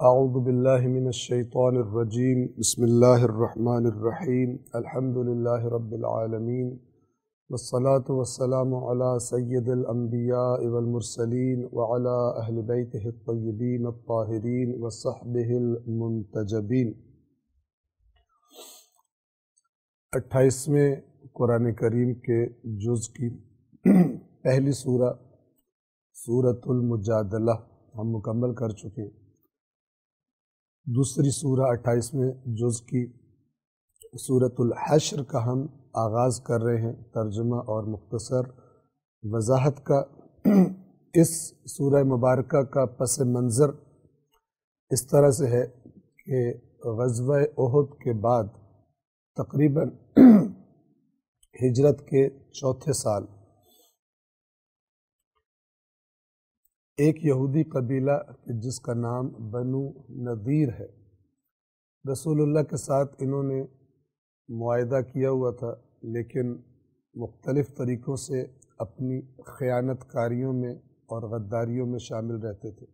اعوذ باللہ من الشیطان الرجیم بسم اللہ الرحمن الرحیم الحمد للہ رب العالمین والصلاة والسلام علی سید الانبیاء والمرسلین وعلی اہل بیتہ الطیبین الطاہرین وصحبہ المنتجبین۔ 28ویں قرآن کریم کے جز کی پہلی سورہ سورۃ المجادلہ ہم مکمل کر چکے ہیں۔ دوسری سورہ 28ویں جز کی سورۃ الحشر کا ہم آغاز کر رہے ہیں ترجمہ اور مختصر وضاحت کا۔ اس سورہ مبارکہ کا پس منظر اس طرح سے ہے کہ غزوہ احد کے بعد تقریباً ہجرت کے چوتھے سال ایک یہودی قبیلہ جس کا نام بنو نذیر ہے، رسول اللہ کے ساتھ انہوں نے معاہدہ کیا ہوا تھا، لیکن مختلف طریقوں سے اپنی خیانت کاریوں میں اور غداریوں میں شامل رہتے تھے۔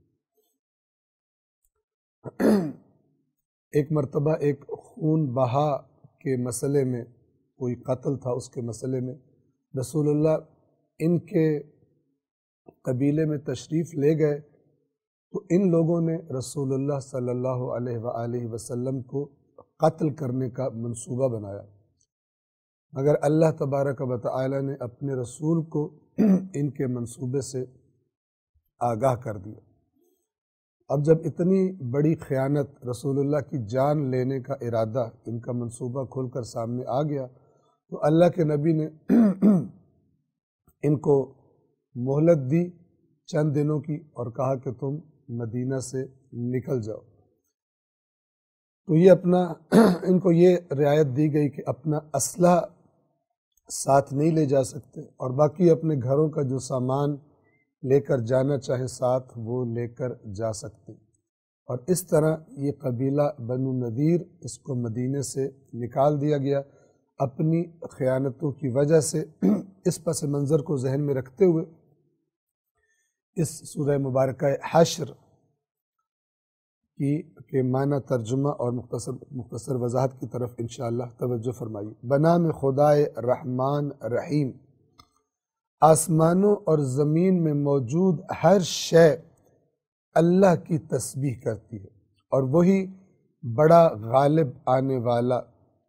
ایک مرتبہ ایک خون بہا کے مسئلے میں، کوئی قتل تھا، اس کے مسئلے میں رسول اللہ ان کے قبیلے میں تشریف لے گئے تو ان لوگوں نے رسول اللہ صلی اللہ علیہ وآلہ وسلم کو قتل کرنے کا منصوبہ بنایا، مگر اللہ تبارک و تعالی نے اپنے رسول کو ان کے منصوبے سے آگاہ کر دیا۔ اب جب اتنی بڑی خیانت، رسول اللہ کی جان لینے کا ارادہ، ان کا منصوبہ کھل کر سامنے آ گیا تو اللہ کے نبی نے ان کو مہلت دی چند دنوں کی اور کہا کہ تم مدینہ سے نکل جاؤ۔ تو یہ ان کو یہ رعایت دی گئی کہ اپنا اسلحہ ساتھ نہیں لے جا سکتے اور باقی اپنے گھروں کا جو سامان لے کر جانا چاہیں ساتھ وہ لے کر جا سکتے، اور اس طرح یہ قبیلہ بنو نذیر اس کو مدینے سے نکال دیا گیا۔ اپنی خیانتوں کی وجہ سے اس پس منظر کو ذہن میں رکھتے ہوئے اس سورہ مبارکہ حشر کے معنی ترجمہ اور مختصر وضاحت کی طرف انشاءاللہ توجہ فرمائیے۔ بنام خدائے رحمان رحیم، آسمانوں اور زمین میں موجود ہر شے اللہ کی تسبیح کرتی ہے، اور وہی بڑا غالب آنے والا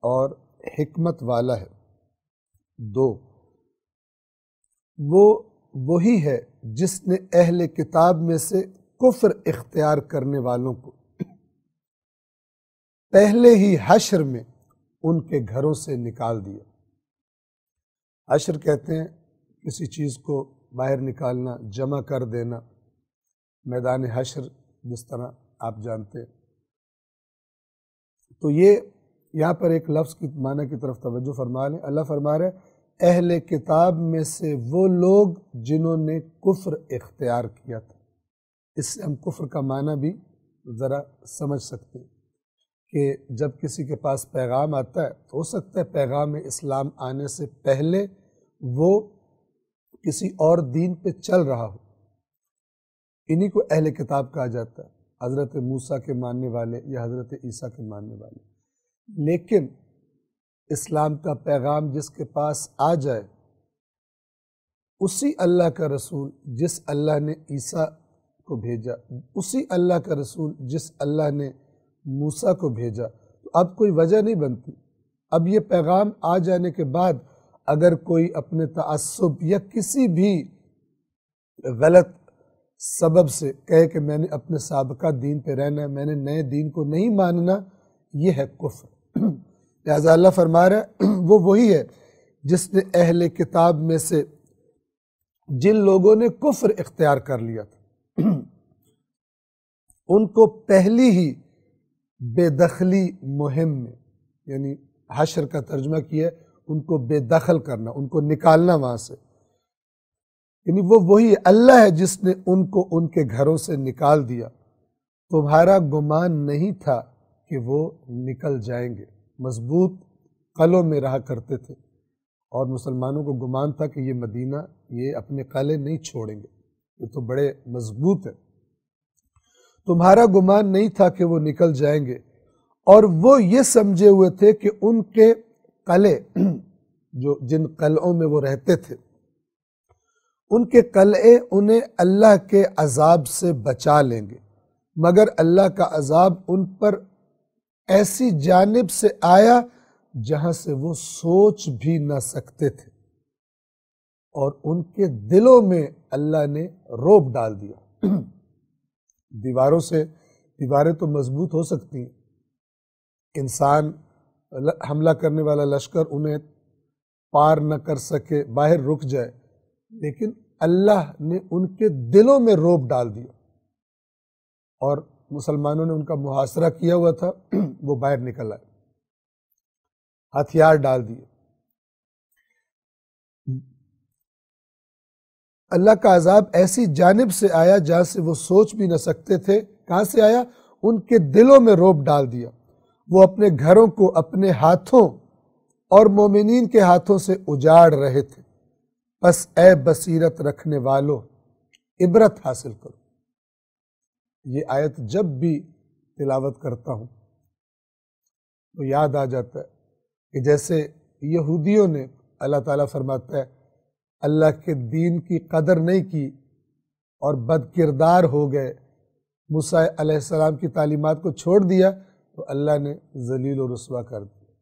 اور حکمت والا ہے۔ 2، وہ وہی ہے جس نے اہل کتاب میں سے کفر اختیار کرنے والوں کو پہلے ہی حشر میں ان کے گھروں سے نکال دیا۔ حشر کہتے ہیں کسی چیز کو باہر نکالنا، جمع کر دینا، میدان حشر جس طرح آپ جانتے ہیں۔ تو یہ یہاں پر ایک لفظ کی معنی کی طرف توجہ فرما لیں۔ اللہ فرما رہے ہیں اہل کتاب میں سے وہ لوگ جنہوں نے کفر اختیار کیا تھا۔ اس سے ہم کفر کا معنی بھی ذرا سمجھ سکتے ہیں کہ جب کسی کے پاس پیغام آتا ہے تو ہو سکتا ہے پیغام اسلام آنے سے پہلے وہ کسی اور دین پہ چل رہا ہو، انہی کو اہل کتاب کہا جاتا ہے، حضرت موسیٰ کے ماننے والے یا حضرت عیسیٰ کے ماننے والے۔ لیکن اسلام کا پیغام جس کے پاس آ جائے، اسی اللہ کا رسول جس اللہ نے عیسیٰ کو بھیجا، اسی اللہ کا رسول جس اللہ نے موسیٰ کو بھیجا، تو اب کوئی وجہ نہیں بنتی۔ اب یہ پیغام آ جانے کے بعد اگر کوئی اپنے تعصب یا کسی بھی غلط سبب سے کہے کہ میں نے اپنے سابقہ دین پہ رہنا ہے، میں نے نئے دین کو نہیں ماننا، یہ ہے کفر۔ لہذا اللہ فرما رہا ہے وہ وہی ہے جس نے اہل کتاب میں سے جن لوگوں نے کفر اختیار کر لیا تھا ان کو پہلی ہی بے دخلی مہم میں، یعنی حشر کا ترجمہ کیا ان کو بے دخل کرنا، ان کو نکالنا وہاں سے، یعنی وہ وہی اللہ ہے جس نے ان کو ان کے گھروں سے نکال دیا۔ تمہارا گمان نہیں تھا کہ وہ نکل جائیں گے، مضبوط قلعوں میں رہا کرتے تھے اور مسلمانوں کو گمان تھا کہ یہ مدینہ یہ اپنے قلعے نہیں چھوڑیں گے، یہ تو بڑے مضبوط ہے۔ تمہارا گمان نہیں تھا کہ وہ نکل جائیں گے، اور وہ یہ سمجھے ہوئے تھے کہ ان کے قلعے جن قلعوں میں وہ رہتے تھے، ان کے قلعے انہیں اللہ کے عذاب سے بچا لیں گے، مگر اللہ کا عذاب ان پر ایسی جانب سے آیا جہاں سے وہ سوچ بھی نہ سکتے تھے، اور ان کے دلوں میں اللہ نے رعب ڈال دیا۔ دیواریں تو مضبوط ہو سکتی ہیں، انسان حملہ کرنے والا لشکر انہیں پار نہ کر سکے، باہر رک جائے، لیکن اللہ نے ان کے دلوں میں رعب ڈال دیا، اور مسلمانوں نے ان کا محاصرہ کیا ہوا تھا، وہ باہر نکل آئے، ہتھیار ڈال دیے۔ اللہ کا عذاب ایسی جانب سے آیا جہاں سے وہ سوچ بھی نہ سکتے تھے۔ کہاں سے آیا؟ ان کے دلوں میں رعب ڈال دیا۔ وہ اپنے گھروں کو اپنے ہاتھوں اور مومنین کے ہاتھوں سے اجاڑ رہے تھے۔ پس اے بصیرت رکھنے والو، عبرت حاصل کرو۔ یہ آیت جب بھی تلاوت کرتا ہوں تو یاد آ جاتا ہے کہ جیسے یہودیوں نے، اللہ تعالیٰ فرماتا ہے، اللہ کے دین کی قدر نہیں کی اور بد کردار ہو گئے، موسیٰ علیہ السلام کی تعلیمات کو چھوڑ دیا تو اللہ نے ذلیل و رسوا کر دیا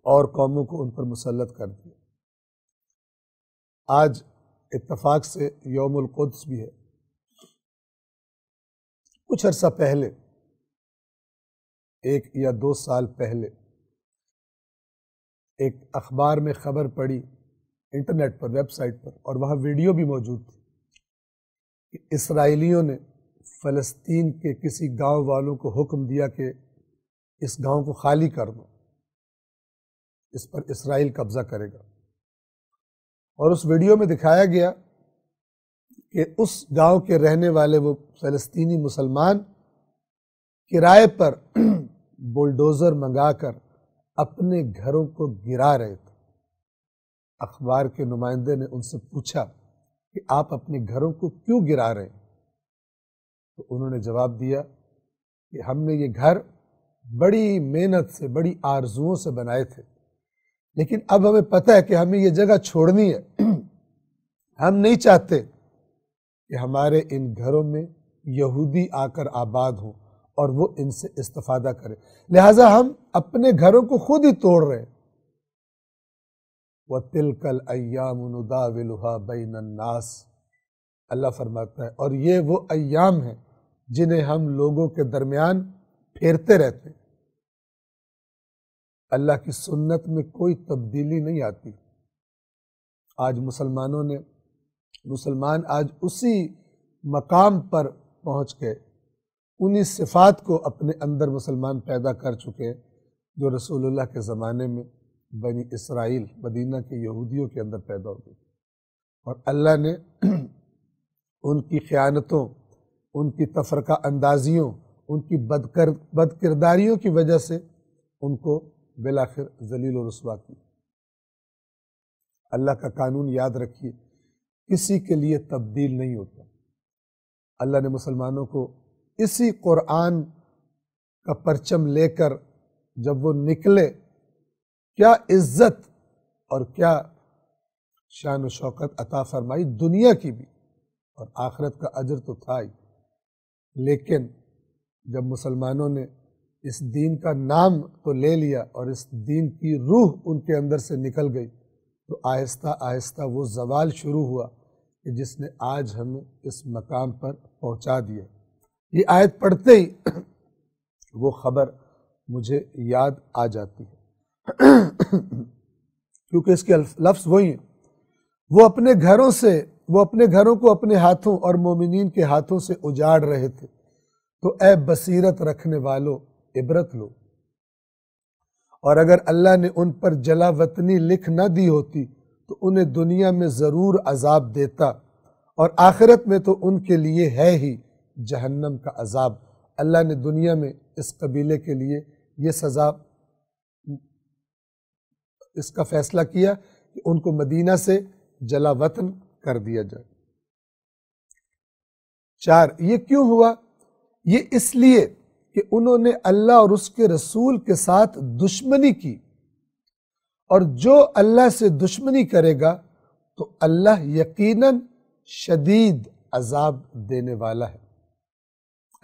اور قوموں کو ان پر مسلط کر دیا۔ آج اتفاق سے یوم القدس بھی ہے۔ کچھ عرصہ پہلے، 1 یا 2 سال پہلے، ایک اخبار میں خبر پڑی، انٹرنیٹ پر، ویب سائٹ پر، اور وہاں ویڈیو بھی موجود تھی کہ اسرائیلیوں نے فلسطین کے کسی گاؤں والوں کو حکم دیا کہ اس گاؤں کو خالی کر دو، اس پر اسرائیل قبضہ کرے گا۔ اور اس ویڈیو میں دکھایا گیا کہ اس گاؤں کے رہنے والے وہ فلسطینی مسلمان کرائے پر بلڈوزر منگا کر اپنے گھروں کو گرا رہے تھے۔ اخبار کے نمائندے نے ان سے پوچھا کہ آپ اپنے گھروں کو کیوں گرا رہے ہیں؟ تو انہوں نے جواب دیا کہ ہم نے یہ گھر بڑی محنت سے، بڑی آرزوؤں سے بنائے تھے، لیکن اب ہمیں پتہ ہے کہ ہمیں یہ جگہ چھوڑنی ہے۔ ہم نہیں چاہتے کہ ہمارے ان گھروں میں یہودی آ کر آباد ہوں اور وہ ان سے استفادہ کریں، لہٰذا ہم اپنے گھروں کو خود ہی توڑ رہے ہیں۔ وَتِلْكَ الْأَيَّامُ نُدَاوِلُهَا بَيْنَ النَّاسِ، اللہ فرماتا ہے، اور یہ وہ ایام ہیں جنہیں ہم لوگوں کے درمیان پھیرتے رہتے ہیں۔ اللہ کی سنت میں کوئی تبدیلی نہیں آتی۔ آج مسلمان آج اسی مقام پر پہنچ گئے، انہی صفات کو اپنے اندر مسلمان پیدا کر چکے ہیں جو رسول اللہ کے زمانے میں بنی اسرائیل، مدینہ کے یہودیوں کے اندر پیدا ہو گئی، اور اللہ نے ان کی خیانتوں، ان کی تفرقہ اندازیوں، ان کی بد کرداریوں کی وجہ سے ان کو بالآخر ذلیل و رسوا کی۔ اللہ کا قانون یاد رکھیے، کسی کے لیے تبدیل نہیں ہوتا۔ اللہ نے مسلمانوں کو اسی قرآن کا پرچم لے کر جب وہ نکلے، کیا عزت اور کیا شان و شوکت عطا فرمائی، دنیا کی بھی، اور آخرت کا اجر تو تھا ہی۔ لیکن جب مسلمانوں نے اس دین کا نام تو لے لیا اور اس دین کی روح ان کے اندر سے نکل گئی، تو آہستہ آہستہ وہ زوال شروع ہوا کہ جس نے آج ہمیں اس مقام پر پہنچا دیا۔ یہ آیت پڑھتے ہی وہ خبر مجھے یاد آ جاتی ہے، کیونکہ اس کے لفظ وہی ہیں، وہ اپنے گھروں کو اپنے ہاتھوں اور مومنین کے ہاتھوں سے اجاڑ رہے تھے، تو اے بصیرت رکھنے والو، عبرت لو۔ اور اگر اللہ نے ان پر جلا وطنی لکھ نہ دی ہوتی تو انہیں دنیا میں ضرور عذاب دیتا، اور آخرت میں تو ان کے لیے ہے ہی جہنم کا عذاب۔ اللہ نے دنیا میں اس قبیلے کے لیے یہ سزا، اس کا فیصلہ کیا کہ ان کو مدینہ سے جلا وطن کر دیا جائے۔ 4، یہ کیوں ہوا؟ یہ اس لیے کہ انہوں نے اللہ اور اس کے رسول کے ساتھ دشمنی کی، اور جو اللہ سے دشمنی کرے گا تو اللہ یقیناً شدید عذاب دینے والا ہے۔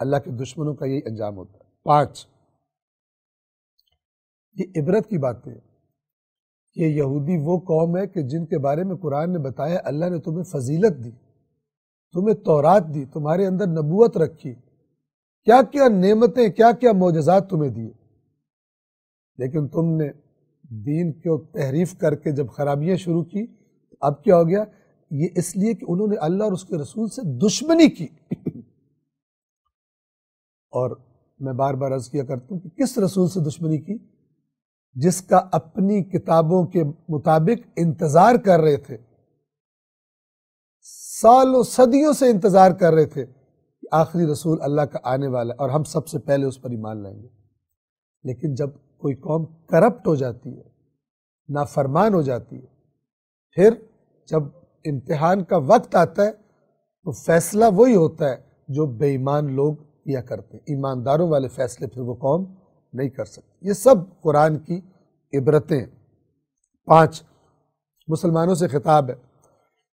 اللہ کے دشمنوں کا یہی انجام ہوتا ہے۔ 5، یہ عبرت کی باتیں ہیں۔ یہ یہودی وہ قوم ہے کہ جن کے بارے میں قرآن نے بتایا اللہ نے تمہیں فضیلت دی، تمہیں تورات دی، تمہارے اندر نبوت رکھی، کیا کیا نعمتیں، کیا کیا معجزات تمہیں دیے، لیکن تم نے دین کو تحریف کر کے جب خرابیاں شروع کی، اب کیا ہو گیا؟ یہ اس لیے کہ انہوں نے اللہ اور اس کے رسول سے دشمنی کی۔ اور میں بار بار عرض کیا کرتا ہوں کہ کس رسول سے دشمنی کی؟ جس کا اپنی کتابوں کے مطابق انتظار کر رہے تھے، سالوں صدیوں سے انتظار کر رہے تھے کہ آخری رسول اللہ کا آنے والا ہے اور ہم سب سے پہلے اس پر ایمان لائیں گے۔ لیکن جب کوئی قوم کرپٹ ہو جاتی ہے، نافرمان ہو جاتی ہے، پھر جب امتحان کا وقت آتا ہے تو فیصلہ وہی ہوتا ہے جو بے ایمان لوگ کیا کرتے ہیں۔ ایمانداروں والے فیصلے پھر وہ قوم نہیں کر سکتی۔ یہ سب قرآن کی عبرتیں۔ 5، مسلمانوں سے خطاب ہے،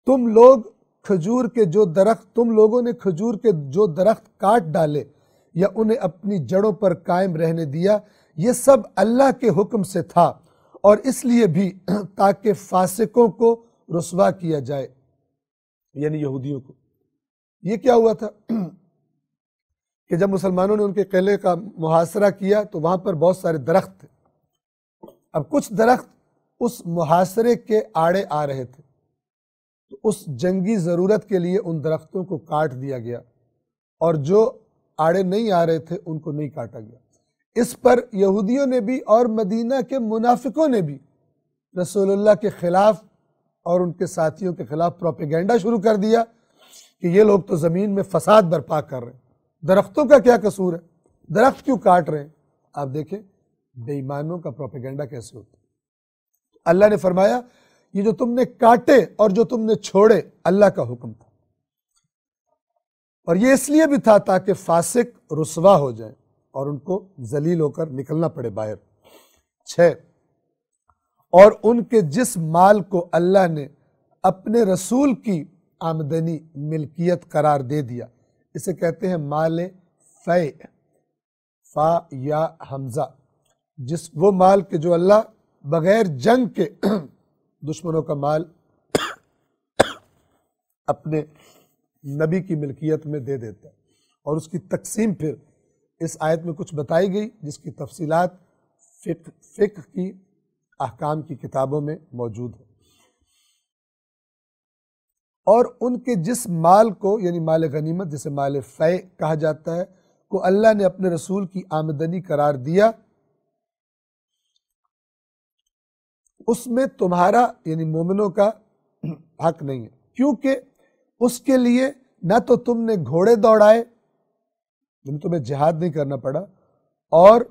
تم لوگوں نے کھجور کے جو درخت کاٹ ڈالے یا انہیں اپنی جڑوں پر قائم رہنے دیا، یہ سب اللہ کے حکم سے تھا، اور اس لیے بھی تاکہ فاسقوں کو رسوا کیا جائے، یعنی یہودیوں کو۔ یہ کیا ہوا تھا کہ جب مسلمانوں نے ان کے قلعے کا محاصرہ کیا تو وہاں پر بہت سارے درخت تھے۔ اب کچھ درخت اس محاصرے کے آڑے آ رہے تھے، تو اس جنگی ضرورت کے لیے ان درختوں کو کاٹ دیا گیا، اور جو آڑے نہیں آ رہے تھے ان کو نہیں کاٹا گیا۔ اس پر یہودیوں نے بھی اور مدینہ کے منافقوں نے بھی رسول اللہ کے خلاف اور ان کے ساتھیوں کے خلاف پروپیگنڈا شروع کر دیا کہ یہ لوگ تو زمین میں فساد برپا کر رہے ہیں، درختوں کا کیا قصور ہے، درخت کیوں کاٹ رہے ہیں؟ آپ دیکھیں بے ایمانوں کا پروپیگنڈا کیسے ہوتا ہے۔ اللہ نے فرمایا یہ جو تم نے کاٹے اور جو تم نے چھوڑے اللہ کا حکم تھا، اور یہ اس لیے بھی تھا تاکہ فاسق رسوا ہو جائیں اور ان کو ذلیل ہو کر نکلنا پڑے باہر۔ 6، اور ان کے جس مال کو اللہ نے اپنے رسول کی آمدنی ملکیت قرار دے دیا، اسے کہتے ہیں مال فیع، فا یا حمزہ، وہ مال کہ جو اللہ بغیر جنگ کے دشمنوں کا مال اپنے نبی کی ملکیت میں دے دیتا ہے، اور اس کی تقسیم پھر اس آیت میں کچھ بتائی گئی جس کی تفصیلات فقہ کی احکام کی کتابوں میں موجود ہے۔ اور ان کے جس مال کو، یعنی مال غنیمت جسے مال فیع کہا جاتا ہے، کو اللہ نے اپنے رسول کی آمدنی قرار دیا، اس میں تمہارا یعنی مومنوں کا حق نہیں ہے، کیونکہ اس کے لیے نہ تو تم نے گھوڑے دوڑائے، یعنی تمہیں جہاد نہیں کرنا پڑا، اور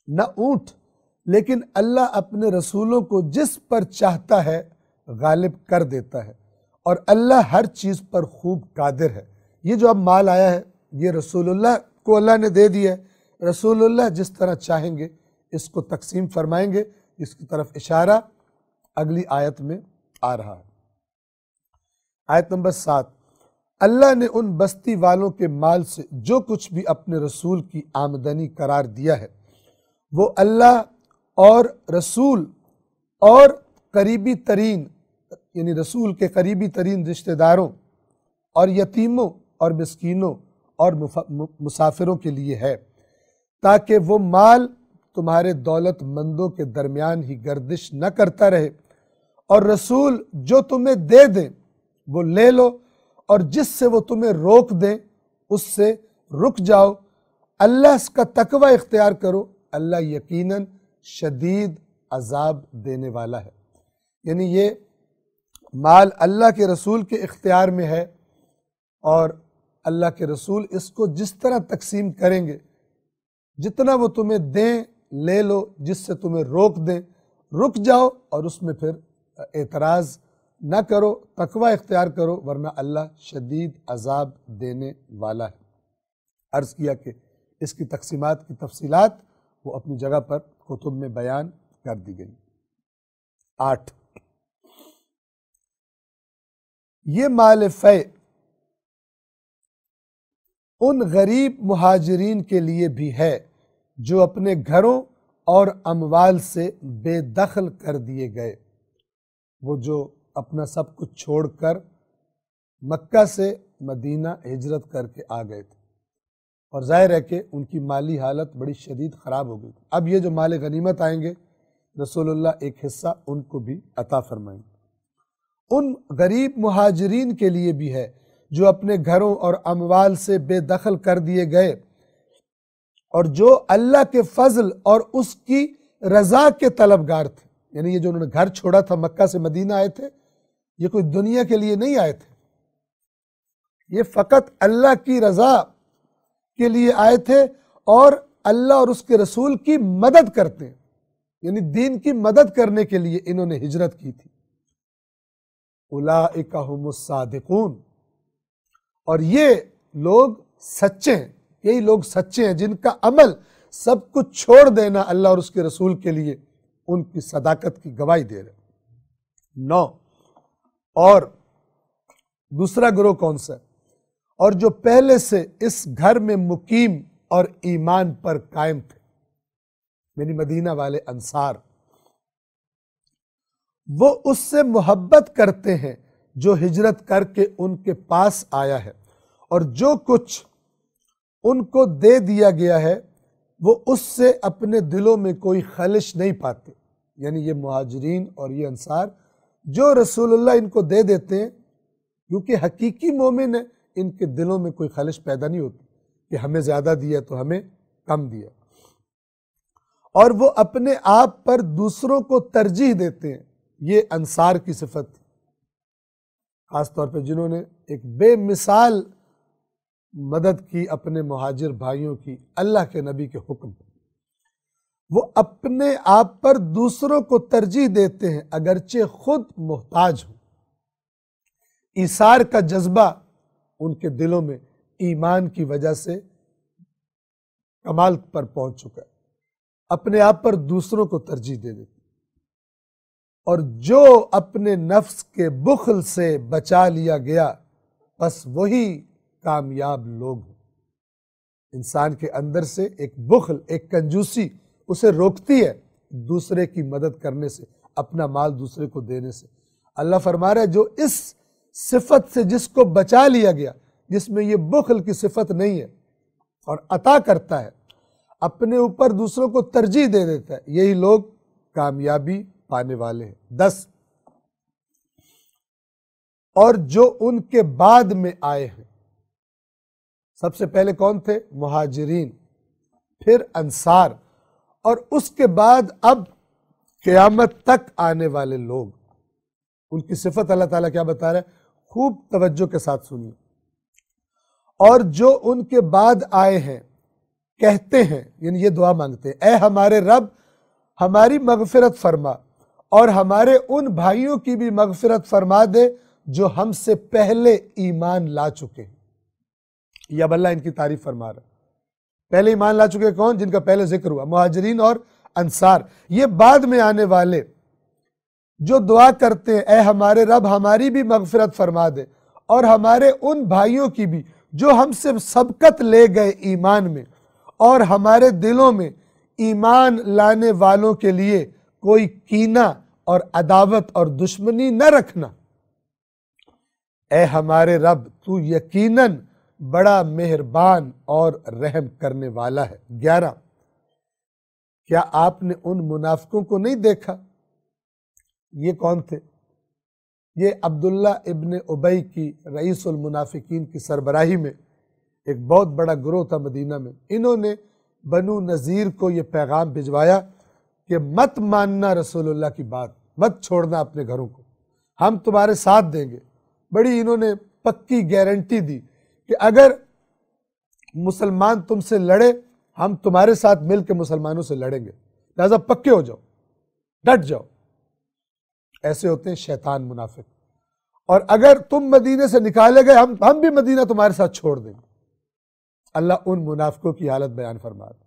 نہ اونٹ، لیکن اللہ اپنے رسولوں کو جس پر چاہتا ہے غالب کر دیتا ہے، اور اللہ ہر چیز پر خوب قادر ہے۔ یہ جو اب مال آیا ہے یہ رسول اللہ کو اللہ نے دے دیا ہے، رسول اللہ جس طرح چاہیں گے اس کو تقسیم فرمائیں گے، اس کی طرف اشارہ اگلی آیت میں آ رہا ہے۔ آیت نمبر 7، اللہ نے ان بستی والوں کے مال سے جو کچھ بھی اپنے رسول کی آمدنی قرار دیا ہے وہ اللہ اور رسول اور قریبی ترین یعنی رسول کے قریبی ترین رشتہ داروں اور یتیموں اور مسکینوں اور مسافروں کے لیے ہے، تاکہ وہ مال تمہارے دولت مندوں کے درمیان ہی گردش نہ کرتا رہے، اور رسول جو تمہیں دے دیں وہ لے لو، اور جس سے وہ تمہیں روک دیں اس سے رک جاؤ، اللہ کا تقوی اختیار کرو، اللہ یقیناً شدید عذاب دینے والا ہے۔ یعنی یہ مال اللہ کے رسول کے اختیار میں ہے، اور اللہ کے رسول اس کو جس طرح تقسیم کریں گے، جتنا وہ تمہیں دیں لے لو، جس سے تمہیں روک دیں رک جاؤ، اور اس میں پھر اعتراض نہ کرو، تقوی اختیار کرو، ورنہ اللہ شدید عذاب دینے والا ہے۔ عرض کیا کہ اس کی تقسیمات کی تفصیلات وہ اپنی جگہ پر کتب میں بیان کر دی گئی۔ 8، یہ مال فے ان غریب مہاجرین کے لیے بھی ہے جو اپنے گھروں اور اموال سے بے دخل کر دیے گئے، وہ جو اپنا سب کچھ چھوڑ کر مکہ سے مدینہ ہجرت کر کے آ گئے تھے، اور ظاہر ہے کہ ان کی مالی حالت بڑی شدید خراب ہو گئی تھی۔ اب یہ جو مال غنیمت آئیں گے رسول اللہ ایک حصہ ان کو بھی عطا فرمائیں گے۔ ان غریب مہاجرین کے لیے بھی ہے جو اپنے گھروں اور اموال سے بے دخل کر دیے گئے، اور جو اللہ کے فضل اور اس کی رضا کے طلبگار تھے، یعنی یہ جو انہوں نے گھر چھوڑا تھا، مکہ سے مدینہ آئے تھے، یہ کوئی دنیا کے لیے نہیں آئے تھے، یہ فقط اللہ کی رضا کے لیے آئے تھے، اور اللہ اور اس کے رسول کی مدد کرتے ہیں، یعنی دین کی مدد کرنے کے لیے انہوں نے ہجرت کی تھی۔ اولئک ھم الصادقون، اور یہ لوگ سچے ہیں، یہی لوگ سچے ہیں جن کا عمل سب کچھ چھوڑ دینا اللہ اور اس کے رسول کے لیے ان کی صداقت کی گواہی دے رہے۔ 9، اور دوسرا گروہ کون سا ہے؟ اور جو پہلے سے اس گھر میں مقیم اور ایمان پر قائم تھے، یعنی مدینہ والے انصار، وہ اس سے محبت کرتے ہیں جو ہجرت کر کے ان کے پاس آیا ہے، اور جو کچھ ان کو دے دیا گیا ہے وہ اس سے اپنے دلوں میں کوئی خلش نہیں پاتے، یعنی یہ مہاجرین اور یہ انصار جو رسول اللہ ان کو دے دیتے ہیں، کیونکہ حقیقی مومن ہے، ان کے دلوں میں کوئی خلش پیدا نہیں ہوتی کہ ہمیں زیادہ دیا تو ہمیں کم دیا، اور وہ اپنے آپ پر دوسروں کو ترجیح دیتے ہیں۔ یہ انصار کی صفت تھی، خاص طور پہ جنہوں نے ایک بے مثال مدد کی اپنے مہاجر بھائیوں کی اللہ کے نبی کے حکم پر۔ وہ اپنے آپ پر دوسروں کو ترجیح دیتے ہیں اگرچہ خود محتاج ہوں۔ ایثار کا جذبہ ان کے دلوں میں ایمان کی وجہ سے کمال پر پہنچ چکا ہے، اپنے آپ پر دوسروں کو ترجیح دے دیتے، اور جو اپنے نفس کے بخل سے بچا لیا گیا بس وہی کامیاب لوگ ہیں۔ انسان کے اندر سے ایک بخل، ایک کنجوسی اسے روکتی ہے دوسرے کی مدد کرنے سے، اپنا مال دوسرے کو دینے سے۔ اللہ فرما رہا ہے جو اس صفت سے جس کو بچا لیا گیا، جس میں یہ بخل کی صفت نہیں ہے اور عطا کرتا ہے، اپنے اوپر دوسروں کو ترجیح دے دیتا ہے، یہی لوگ کامیابی پانے والے ہیں۔ 10، اور جو ان کے بعد میں آئے ہیں، سب سے پہلے کون تھے؟ مہاجرین، پھر انصار، اور اس کے بعد اب قیامت تک آنے والے لوگ، ان کی صفت اللہ تعالیٰ کیا بتا رہا ہے؟ خوب توجہ کے ساتھ سنیے۔ اور جو ان کے بعد آئے ہیں کہتے ہیں، یعنی یہ دعا مانگتے ہیں، اے ہمارے رب ہماری مغفرت فرما اور ہمارے ان بھائیوں کی بھی مغفرت فرما دے جو ہم سے پہلے ایمان لا چکے ہیں۔ یہ اب اللہ ان کی تعریف فرما رہا ہے۔ پہلے ایمان لا چکے کون؟ جن کا پہلے ذکر ہوا، مہاجرین اور انصار۔ یہ بعد میں آنے والے جو دعا کرتے ہیں اے ہمارے رب ہماری بھی مغفرت فرما دے اور ہمارے ان بھائیوں کی بھی جو ہم سے سبقت لے گئے ایمان میں، اور ہمارے دلوں میں ایمان لانے والوں کے لیے کوئی کینہ اور عداوت اور دشمنی نہ رکھنا۔ اے ہمارے رب تو یقیناً بڑا مہربان اور رحم کرنے والا ہے۔ 11، کیا آپ نے ان منافقوں کو نہیں دیکھا؟ یہ کون تھے؟ یہ عبداللہ ابن ابی کی رئیس المنافقین کی سربراہی میں ایک بہت بڑا گروہ تھا مدینہ میں۔ انہوں نے بنو نذیر کو یہ پیغام بھجوایا کہ مت ماننا رسول اللہ کی بات، مت چھوڑنا اپنے گھروں کو، ہم تمہارے ساتھ دیں گے۔ بڑی انہوں نے پکی گارنٹی دی کہ اگر مسلمان تم سے لڑے ہم تمہارے ساتھ مل کے مسلمانوں سے لڑیں گے، لہذا پکے ہو جاؤ، ڈٹ جاؤ۔ ایسے ہوتے ہیں شیطان منافق۔ اور اگر تم مدینے سے نکالے گئے ہم بھی مدینہ تمہارے ساتھ چھوڑ دیں گے۔ اللہ ان منافقوں کی حالت بیان فرما رہا ہے۔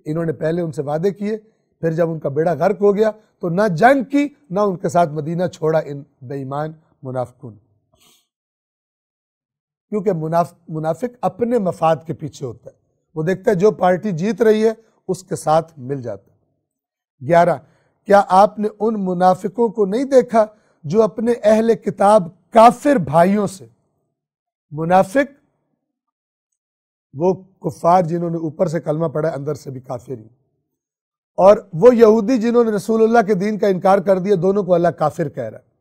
انہوں نے پہلے ان سے وعدے کیے، پھر جب ان کا بیڑا غرق ہو گیا تو نہ جنگ کی نہ ان کے ساتھ مدینہ چھوڑا ان بے ایمان منافقوں نے، کیونکہ منافق اپنے مفاد کے پیچھے ہوتا ہے، وہ دیکھتا ہے جو پارٹی جیت رہی ہے اس کے ساتھ مل جاتا ہے۔ 11، کیا آپ نے ان منافقوں کو نہیں دیکھا جو اپنے اہل کتاب کافر بھائیوں سے، منافق وہ کفار جنہوں نے اوپر سے کلمہ پڑھا ہے اندر سے بھی کافر ہی، اور وہ یہودی جنہوں نے رسول اللہ کے دین کا انکار کر دیا، دونوں کو اللہ کافر کہہ رہا ہے۔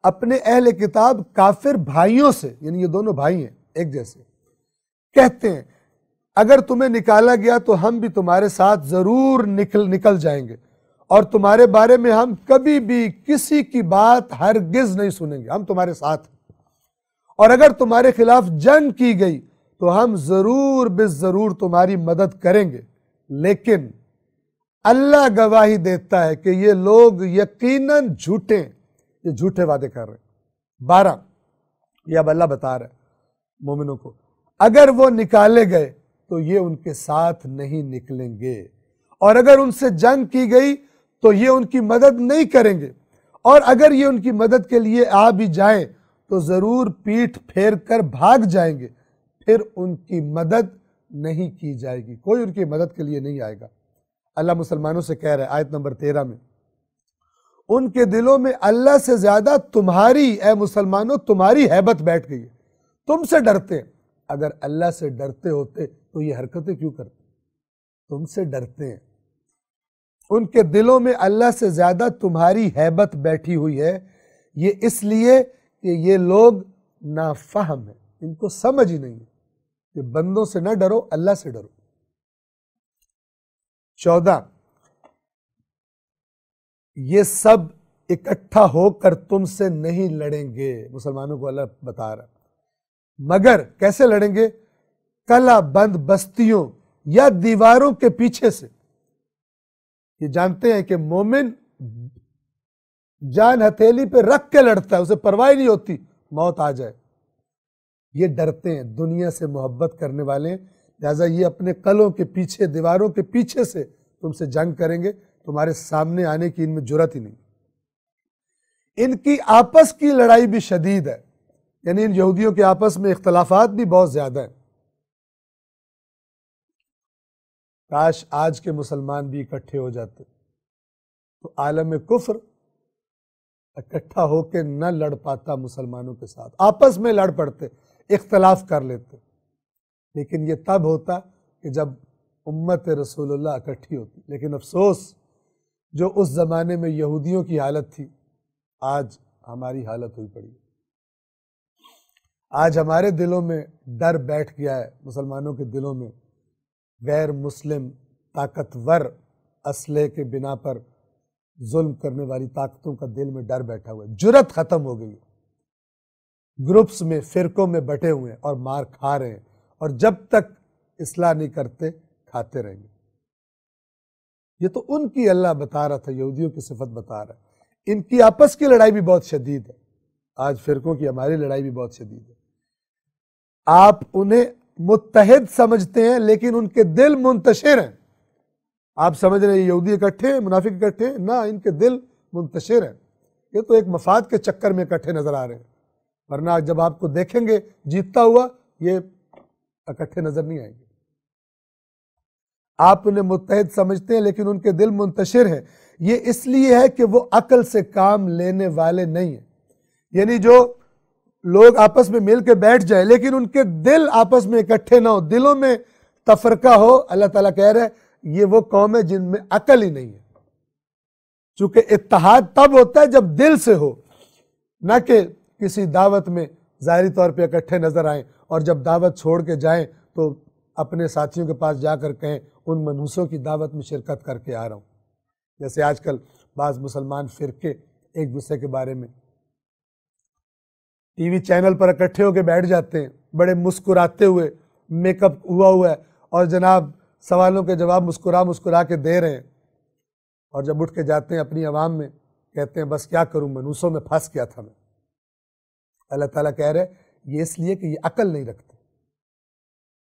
اپنے اہل کتاب کافر بھائیوں سے، یعنی یہ دونوں بھائی ہیں ایک جیسے، کہتے ہیں اگر تمہیں نکالا گیا تو ہم بھی تمہارے ساتھ ضرور نکل جائیں گے، اور تمہارے بارے میں ہم کبھی بھی کسی کی بات ہرگز نہیں سنیں گے، ہم تمہارے ساتھ ہیں، اور اگر تمہارے خلاف جنگ کی گئی تو ہم ضرور بالضرور تمہاری مدد کریں گے، لیکن اللہ گواہی دیتا ہے کہ یہ لوگ یقیناً جھوٹے ہیں، یہ جھوٹے وعدے کر رہے ہیں۔ 12، یہ اب اللہ بتا رہا ہے مومنوں کو، اگر وہ نکالے گئے تو یہ ان کے ساتھ نہیں نکلیں گے، اور اگر ان سے جنگ کی گئی تو یہ ان کی مدد نہیں کریں گے، اور اگر یہ ان کی مدد کے لیے آ بھی جائیں تو ضرور پیٹھ پھیر کر بھاگ جائیں گے، پھر ان کی مدد نہیں کی جائے گی، کوئی ان کی مدد کے لیے نہیں آئے گا۔ اللہ مسلمانوں سے کہہ رہا ہے آیت نمبر 13 میں، ان کے دلوں میں اللہ سے زیادہ تمہاری، اے مسلمانوں، تمہاری ہیبت بیٹھ گئی ہے، تم سے ڈرتے ہیں۔ اگر اللہ سے ڈرتے ہوتے تو یہ حرکتیں کیوں کرتے؟ تم سے ڈرتے ہیں۔ ان کے دلوں میں اللہ سے زیادہ تمہاری ہیبت بیٹھی ہوئی ہے، یہ اس لیے کہ یہ لوگ نافہم ہیں، ان کو سمجھ ہی نہیں ہے کہ بندوں سے نہ ڈرو، اللہ سے ڈرو۔ 14، یہ سب اکٹھا ہو کر تم سے نہیں لڑیں گے، مسلمانوں کو اللہ بتا رہا ہے، مگر کیسے لڑیں گے؟ کلا بند بستیوں یا دیواروں کے پیچھے سے۔ یہ جانتے ہیں کہ مومن جان ہتھیلی پہ رکھ کے لڑتا ہے، اسے پرواہ نہیں ہوتی موت آ جائے۔ یہ ڈرتے ہیں، دنیا سے محبت کرنے والے ہیں، لہٰذا یہ اپنے قلعوں کے پیچھے، دیواروں کے پیچھے سے تم سے جنگ کریں گے، تمہارے سامنے آنے کی ان میں جرات ہی نہیں۔ ان کی آپس کی لڑائی بھی شدید ہے، یعنی ان یہودیوں کے آپس میں اختلافات بھی بہت زیادہ ہیں۔ کاش آج کے مسلمان بھی اکٹھے ہو جاتے تو عالم کفر اکٹھا ہو کے نہ لڑ پاتا مسلمانوں کے ساتھ، آپس میں لڑ پڑتے، اختلاف کر لیتے، لیکن یہ تب ہوتا کہ جب امت رسول اللہ اکٹھی ہوتی۔ لیکن افسوس، جو اس زمانے میں یہودیوں کی حالت تھی، آج ہماری حالت ہوئی پڑی ہے۔ آج ہمارے دلوں میں ڈر بیٹھ گیا ہے، مسلمانوں کے دلوں میں غیر مسلم طاقتور اسلحے کے بنا پر ظلم کرنے والی طاقتوں کا دل میں ڈر بیٹھا ہوا ہے، جرت ختم ہو گئی ہے، گروپس میں، فرقوں میں بٹے ہوئے ہیں اور مار کھا رہے ہیں، اور جب تک اصلاح نہیں کرتے کھاتے رہیں گے۔ یہ تو ان کی اللہ بتا رہا تھا، یہودیوں کی صفت بتا رہا ہے۔ ان کی آپس کی لڑائی بھی بہت شدید ہے، آج فرقوں کی ہماری لڑائی بھی بہت شدید ہے۔ آپ انہیں متحد سمجھتے ہیں لیکن ان کے دل منتشر ہیں۔ آپ سمجھ رہے ہیں یہودی اکٹھے ہیں، منافق اکٹھے ہیں، نہ، ان کے دل منتشر ہیں۔ یہ تو ایک مفاد کے چکر میں اکٹھے نظر آ رہے ہیں، ورنہ جب آپ کو دیکھیں گے جیتتا ہوا، یہ اکٹھے نظر نہیں آئیں گے۔ آپ انہیں متحد سمجھتے ہیں لیکن ان کے دل منتشر ہیں، یہ اس لیے ہے کہ وہ عقل سے کام لینے والے نہیں ہیں۔ یعنی جو لوگ آپس میں مل کے بیٹھ جائیں لیکن ان کے دل آپس میں اکٹھے نہ ہو، دلوں میں تفرقہ ہو، اللہ تعالیٰ کہہ رہے ہیں یہ وہ قوم ہے جن میں عقل ہی نہیں ہے۔ چونکہ اتحاد تب ہوتا ہے جب دل سے ہو، نہ کہ کسی دعوت میں ظاہری طور پہ اکٹھے نظر آئیں اور جب دعوت چھوڑ کے جائیں تو اپنے ساتھیوں کے پاس جا کر کہیں ان منحوسوں کی دعوت میں شرکت کر کے آ رہا ہوں۔ جیسے آج کل بعض مسلمان فرقے ایک دوسرے کے بارے میں ٹی وی چینل پر اکٹھے ہو کے بیٹھ جاتے ہیں، بڑے مسکراتے ہوئے، میک اپ ہوا ہے، اور جناب سوالوں کے جواب مسکرا کے دے رہے ہیں، اور جب اٹھ کے جاتے ہیں اپنی عوام میں کہتے ہیں بس کیا کروں، منحوسوں میں پھنس گیا تھا میں۔ اللہ تعالیٰ کہہ رہے یہ اس لیے کہ یہ عقل نہیں رکھتے،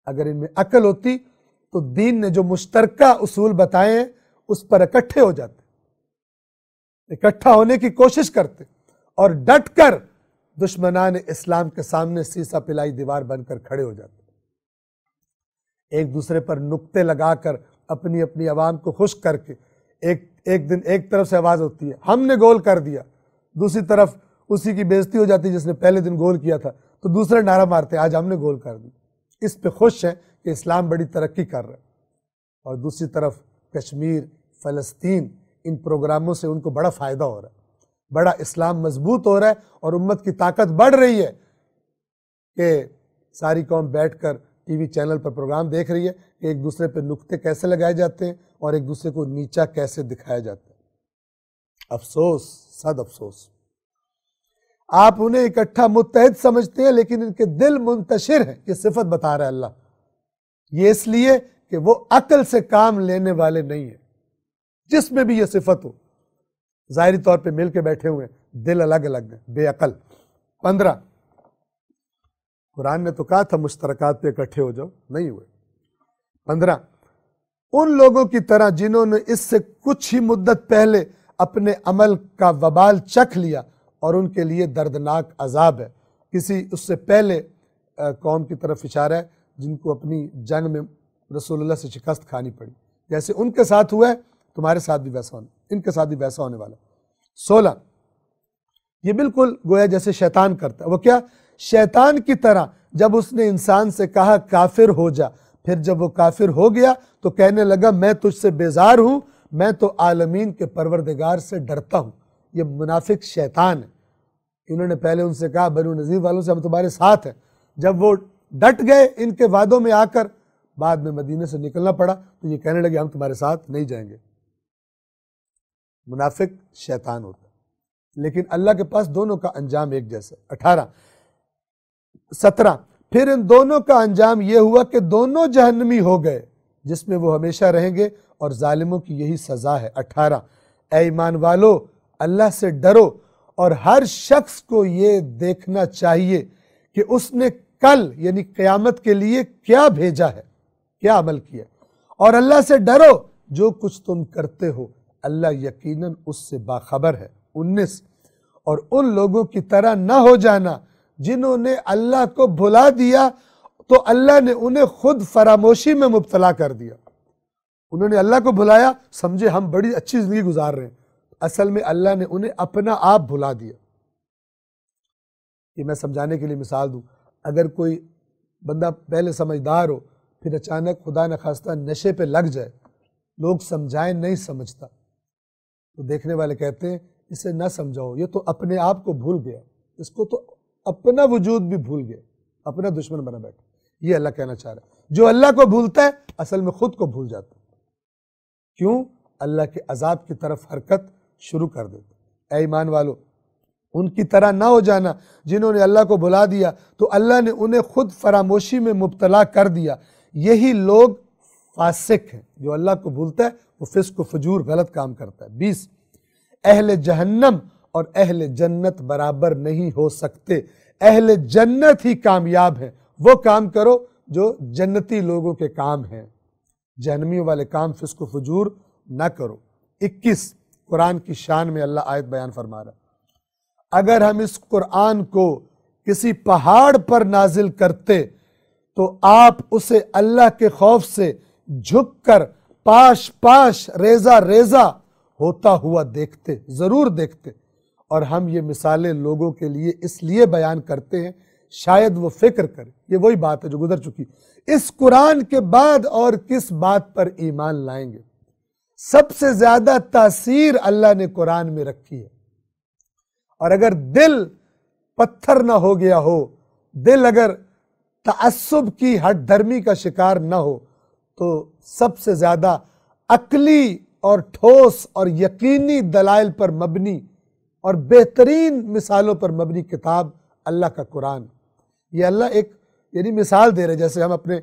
اگر ان میں عقل ہوتی تو دین نے جو مشترکہ اصول بتائے ہیں اس پر اکٹھے ہو جاتے، اکٹھا ہونے کی کوشش کرتے اور ڈٹ کر دشمنان اسلام کے سامنے سیسا پلائی دیوار بن کر کھڑے ہو جاتے، ایک دوسرے پر نکتے لگا کر اپنی اپنی عوام کو خوش کر کے ایک دن ایک طرف سے آواز ہوتی ہے ہم نے گول کر دیا، دوسری طرف اسی کی بےزتی ہو جاتی جس نے پہلے دن گول کیا تھا، تو دوسرا نعرہ مارتے آج ہم نے گول کر دی۔ اس پہ خوش ہیں کہ اسلام بڑی ترقی کر رہا ہے، اور دوسری طرف کشمیر، فلسطین، ان پروگراموں سے ان کو بڑا فائدہ ہو رہا ہے، بڑا اسلام مضبوط ہو رہا ہے اور امت کی طاقت بڑھ رہی ہے کہ ساری قوم بیٹھ کر ٹی وی چینل پر پروگرام دیکھ رہی ہے کہ ایک دوسرے پہ نکتے کیسے لگائے جاتے ہیں اور ایک دوسرے کو نیچا کیسے دکھایا جاتا ہے۔ افسوس، صد افسوس، آپ انہیں اکٹھا متحد سمجھتے ہیں لیکن ان کے دل منتشر ہیں، یہ صفت بتا رہا ہے اللہ، یہ اس لیے کہ وہ عقل سے کام لینے والے نہیں ہیں، جس میں بھی یہ صفت ہو، ظاہری طور پہ مل کے بیٹھے ہوئے ہیں، دل الگ الگ ہیں، بے عقل۔ 15 قرآن نے تو کہا تھا مشترکات پہ اکٹھے ہو جاؤ، نہیں ہوئے۔ 15 ان لوگوں کی طرح جنہوں نے اس سے کچھ ہی مدت پہلے اپنے عمل کا وبال چکھ لیا اور ان کے لیے دردناک عذاب ہے۔ کسی اس سے پہلے قوم کی طرف اشارہ ہے جن کو اپنی جنگ میں رسول اللہ سے شکست کھانی پڑی، جیسے ان کے ساتھ ہوا ہے تمہارے ساتھ بھی ویسا ہونا، ان کے ساتھ بھی ویسا ہونے والا۔ 16 یہ بالکل گویا جیسے شیطان کرتا ہے، وہ کیا؟ شیطان کی طرح جب اس نے انسان سے کہا کافر ہو جا، پھر جب وہ کافر ہو گیا تو کہنے لگا میں تجھ سے بیزار ہوں، میں تو عالمین کے پروردگار سے ڈرتا ہوں۔ یہ منافق شیطان ہے، انہوں نے پہلے ان سے کہا بنو نذیر والوں سے ہم تمہارے ساتھ ہیں، جب وہ ڈٹ گئے ان کے وعدوں میں آ کر بعد میں مدینے سے نکلنا پڑا تو یہ کہنے لگے ہم تمہارے ساتھ نہیں جائیں گے۔ منافق شیطان ہوتا ہے، لیکن اللہ کے پاس دونوں کا انجام ایک جیسا۔ 18 17 پھر ان دونوں کا انجام یہ ہوا کہ دونوں جہنمی ہو گئے جس میں وہ ہمیشہ رہیں گے اور ظالموں کی یہی سزا ہے۔ 18 اے ایمان والو اللہ سے ڈرو اور ہر شخص کو یہ دیکھنا چاہیے کہ اس نے کل یعنی قیامت کے لیے کیا بھیجا ہے، کیا عمل کیا، اور اللہ سے ڈرو جو کچھ تم کرتے ہو اللہ یقیناً اس سے باخبر ہے۔ 19 اور ان لوگوں کی طرح نہ ہو جانا جنہوں نے اللہ کو بھلا دیا تو اللہ نے انہیں خود فراموشی میں مبتلا کر دیا۔ انہوں نے اللہ کو بھلایا، سمجھے ہم بڑی اچھی زندگی گزار رہے ہیں، اصل میں اللہ نے انہیں اپنا آپ بھلا دیا۔ یہ میں سمجھانے کے لیے مثال دوں، اگر کوئی بندہ پہلے سمجھدار ہو پھر اچانک خدا نخواستہ نشے پہ لگ جائے، لوگ سمجھائیں نہیں سمجھتا، تو دیکھنے والے کہتے ہیں اسے نہ سمجھاؤ، یہ تو اپنے آپ کو بھول گیا، اس کو تو اپنا وجود بھی بھول گیا، اپنا دشمن بنا بیٹھا۔ یہ اللہ کہنا چاہ رہا ہے، جو اللہ کو بھولتا ہے اصل میں خود کو بھول جاتا ہے، کیوں؟ اللہ کے عذاب کی طرف حرکت شروع کر دیتا۔ اے ایمان والو ان کی طرح نہ ہو جانا جنہوں نے اللہ کو بھلا دیا تو اللہ نے انہیں خود فراموشی میں مبتلا کر دیا، یہی لوگ فاسق ہیں۔ جو اللہ کو بھولتا ہے وہ فسق و فجور غلط کام کرتا ہے۔ 20 اہل جہنم اور اہل جنت برابر نہیں ہو سکتے، اہل جنت ہی کامیاب ہیں، وہ کام کرو جو جنتی لوگوں کے کام ہیں، جہنمیوں والے کام فسق و فجور نہ کرو۔ 21 قرآن کی شان میں اللہ آیت بیان فرما رہا ہے، اگر ہم اس قرآن کو کسی پہاڑ پر نازل کرتے تو آپ اسے اللہ کے خوف سے جھک کر پاش پاش ریزہ ریزہ ہوتا ہوا دیکھتے، ضرور دیکھتے، اور ہم یہ مثالیں لوگوں کے لیے اس لیے بیان کرتے ہیں شاید وہ فکر کرے۔ یہ وہی بات ہے جو گزر چکی، اس قرآن کے بعد اور کس بات پر ایمان لائیں گے؟ سب سے زیادہ تاثیر اللہ نے قرآن میں رکھی ہے، اور اگر دل پتھر نہ ہو گیا ہو، دل اگر تعصب کی ہٹ دھرمی کا شکار نہ ہو، تو سب سے زیادہ عقلی اور ٹھوس اور یقینی دلائل پر مبنی اور بہترین مثالوں پر مبنی کتاب اللہ کا قرآن۔ یہ اللہ ایک یعنی مثال دے رہے، جیسے ہم اپنے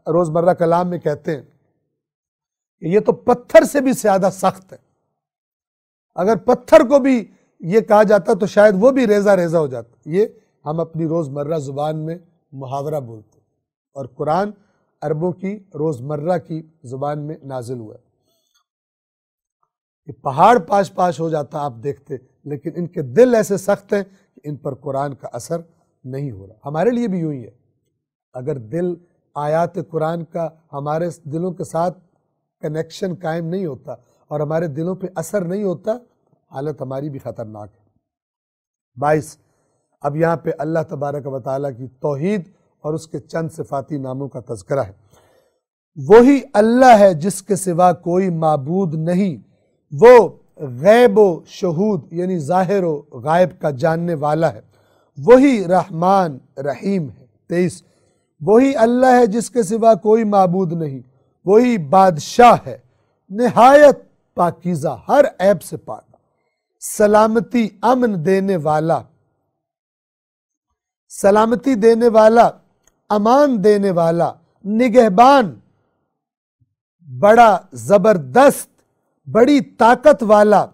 روزمرہ کلام میں کہتے ہیں کہ یہ تو پتھر سے بھی زیادہ سخت ہے، اگر پتھر کو بھی یہ کہا جاتا تو شاید وہ بھی ریزہ ریزہ ہو جاتا۔ یہ ہم اپنی روزمرہ زبان میں محاورہ بولتے ہیں، اور قرآن عربوں کی روزمرہ کی زبان میں نازل ہوا ہے۔ کہ پہاڑ پاش پاش ہو جاتا آپ دیکھتے، لیکن ان کے دل ایسے سخت ہیں کہ ان پر قرآن کا اثر نہیں ہو رہا۔ ہمارے لیے بھی یوں ہی ہے، اگر دل آیات قرآن کا ہمارے دلوں کے ساتھ کنیکشن قائم نہیں ہوتا اور ہمارے دلوں پہ اثر نہیں ہوتا، حالت ہماری بھی خطرناک ہے۔ 22 اب یہاں پہ اللہ تبارک و تعالیٰ کی توحید اور اس کے چند صفاتی ناموں کا تذکرہ ہے۔ وہی اللہ ہے جس کے سوا کوئی معبود نہیں، وہ غیب و شہود یعنی ظاہر و غائب کا جاننے والا ہے، وہی رحمان رحیم ہے۔ 23 وہی اللہ ہے جس کے سوا کوئی معبود نہیں، وہی بادشاہ ہے نہایت پاکیزہ، ہر عیب سے پاک، سلامتی امن دینے والا، سلامتی دینے والا، امان دینے والا، نگہبان، بڑا زبردست، بڑی طاقت والا،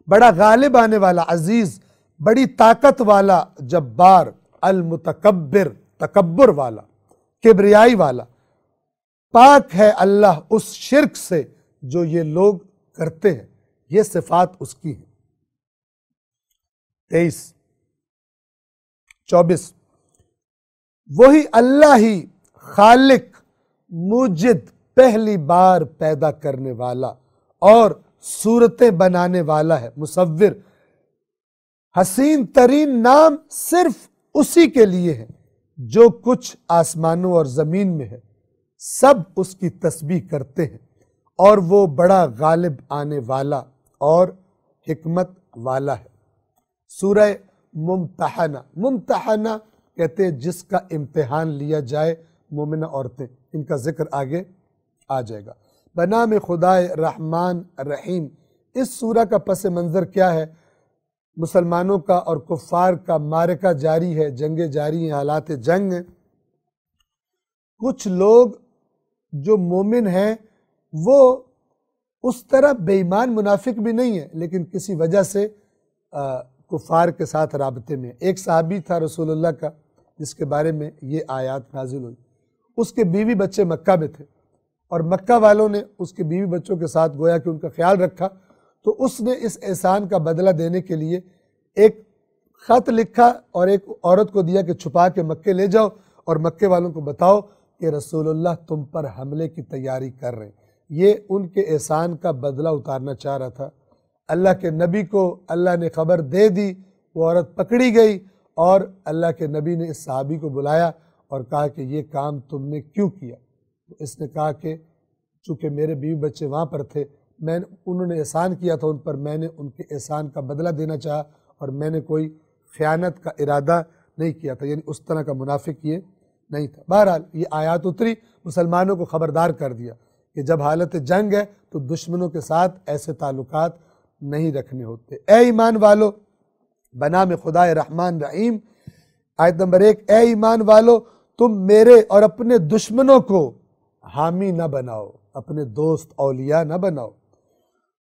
بڑا غالب آنے والا، عزیز، بڑی طاقت والا، جبار، المتکبر، تکبر والا، کبریائی والا۔ پاک ہے اللہ اس شرک سے جو یہ لوگ کرتے ہیں، یہ صفات اس کی ہیں۔ 23 24 وہی اللہ ہی خالق، موجد، پہلی بار پیدا کرنے والا اور صورتیں بنانے والا ہے، مصور۔ حسین ترین نام صرف اسی کے لیے ہے، جو کچھ آسمانوں اور زمین میں ہے سب اس کی تسبیح کرتے ہیں، اور وہ بڑا غالب آنے والا اور حکمت والا ہے۔ سورہ ممتحنہ، ممتحنہ کہتے ہیں جس کا امتحان لیا جائے، مومنہ عورتیں، ان کا ذکر آگے آ جائے گا۔ بنام خدائے رحمان رحیم۔ اس سورہ کا پس منظر کیا ہے؟ مسلمانوں کا اور کفار کا معرکہ جاری ہے، جنگیں جاری ہیں، حالات جنگ ہیں۔ کچھ لوگ جو مومن ہیں وہ اس طرح بے ایمان منافق بھی نہیں ہیں، لیکن کسی وجہ سے کفار کے ساتھ رابطے میں۔ ایک صحابی تھا رسول اللہ کا جس کے بارے میں یہ آیات نازل ہوئی، اس کے بیوی بچے مکہ میں تھے، اور مکہ والوں نے اس کے بیوی بچوں کے ساتھ گویا کہ ان کا خیال رکھا، تو اس نے اس احسان کا بدلہ دینے کے لیے ایک خط لکھا اور ایک عورت کو دیا کہ چھپا کے مکے لے جاؤ اور مکے والوں کو بتاؤ کہ رسول اللہ تم پر حملے کی تیاری کر رہے ہیں۔ یہ ان کے احسان کا بدلہ اتارنا چاہ رہا تھا۔ اللہ کے نبی کو اللہ نے خبر دے دی، وہ عورت پکڑی گئی، اور اللہ کے نبی نے اس صحابی کو بلایا اور کہا کہ یہ کام تم نے کیوں کیا؟ اس نے کہا کہ چونکہ میرے بیوی بچے وہاں پر تھے، انہوں نے احسان کیا تھا ان پر، میں نے ان کے احسان کا بدلہ دینا چاہا، اور میں نے کوئی خیانت کا ارادہ نہیں کیا تھا، یعنی اس طرح کا منافق یہ نہیں تھا۔ بہرحال یہ آیات اتری، مسلمانوں کو خبردار کر دیا کہ جب حالت جنگ ہے تو دشمنوں کے ساتھ ایسے تعلقات نہیں رکھنے ہوتے۔ اے ایمان والو، بنام خدائے رحمان رحیم، آیت نمبر 1، اے ایمان والو تم میرے اور اپنے دشمنوں کو حامی نہ بناؤ، اپنے دوست اولیاء نہ بناؤ،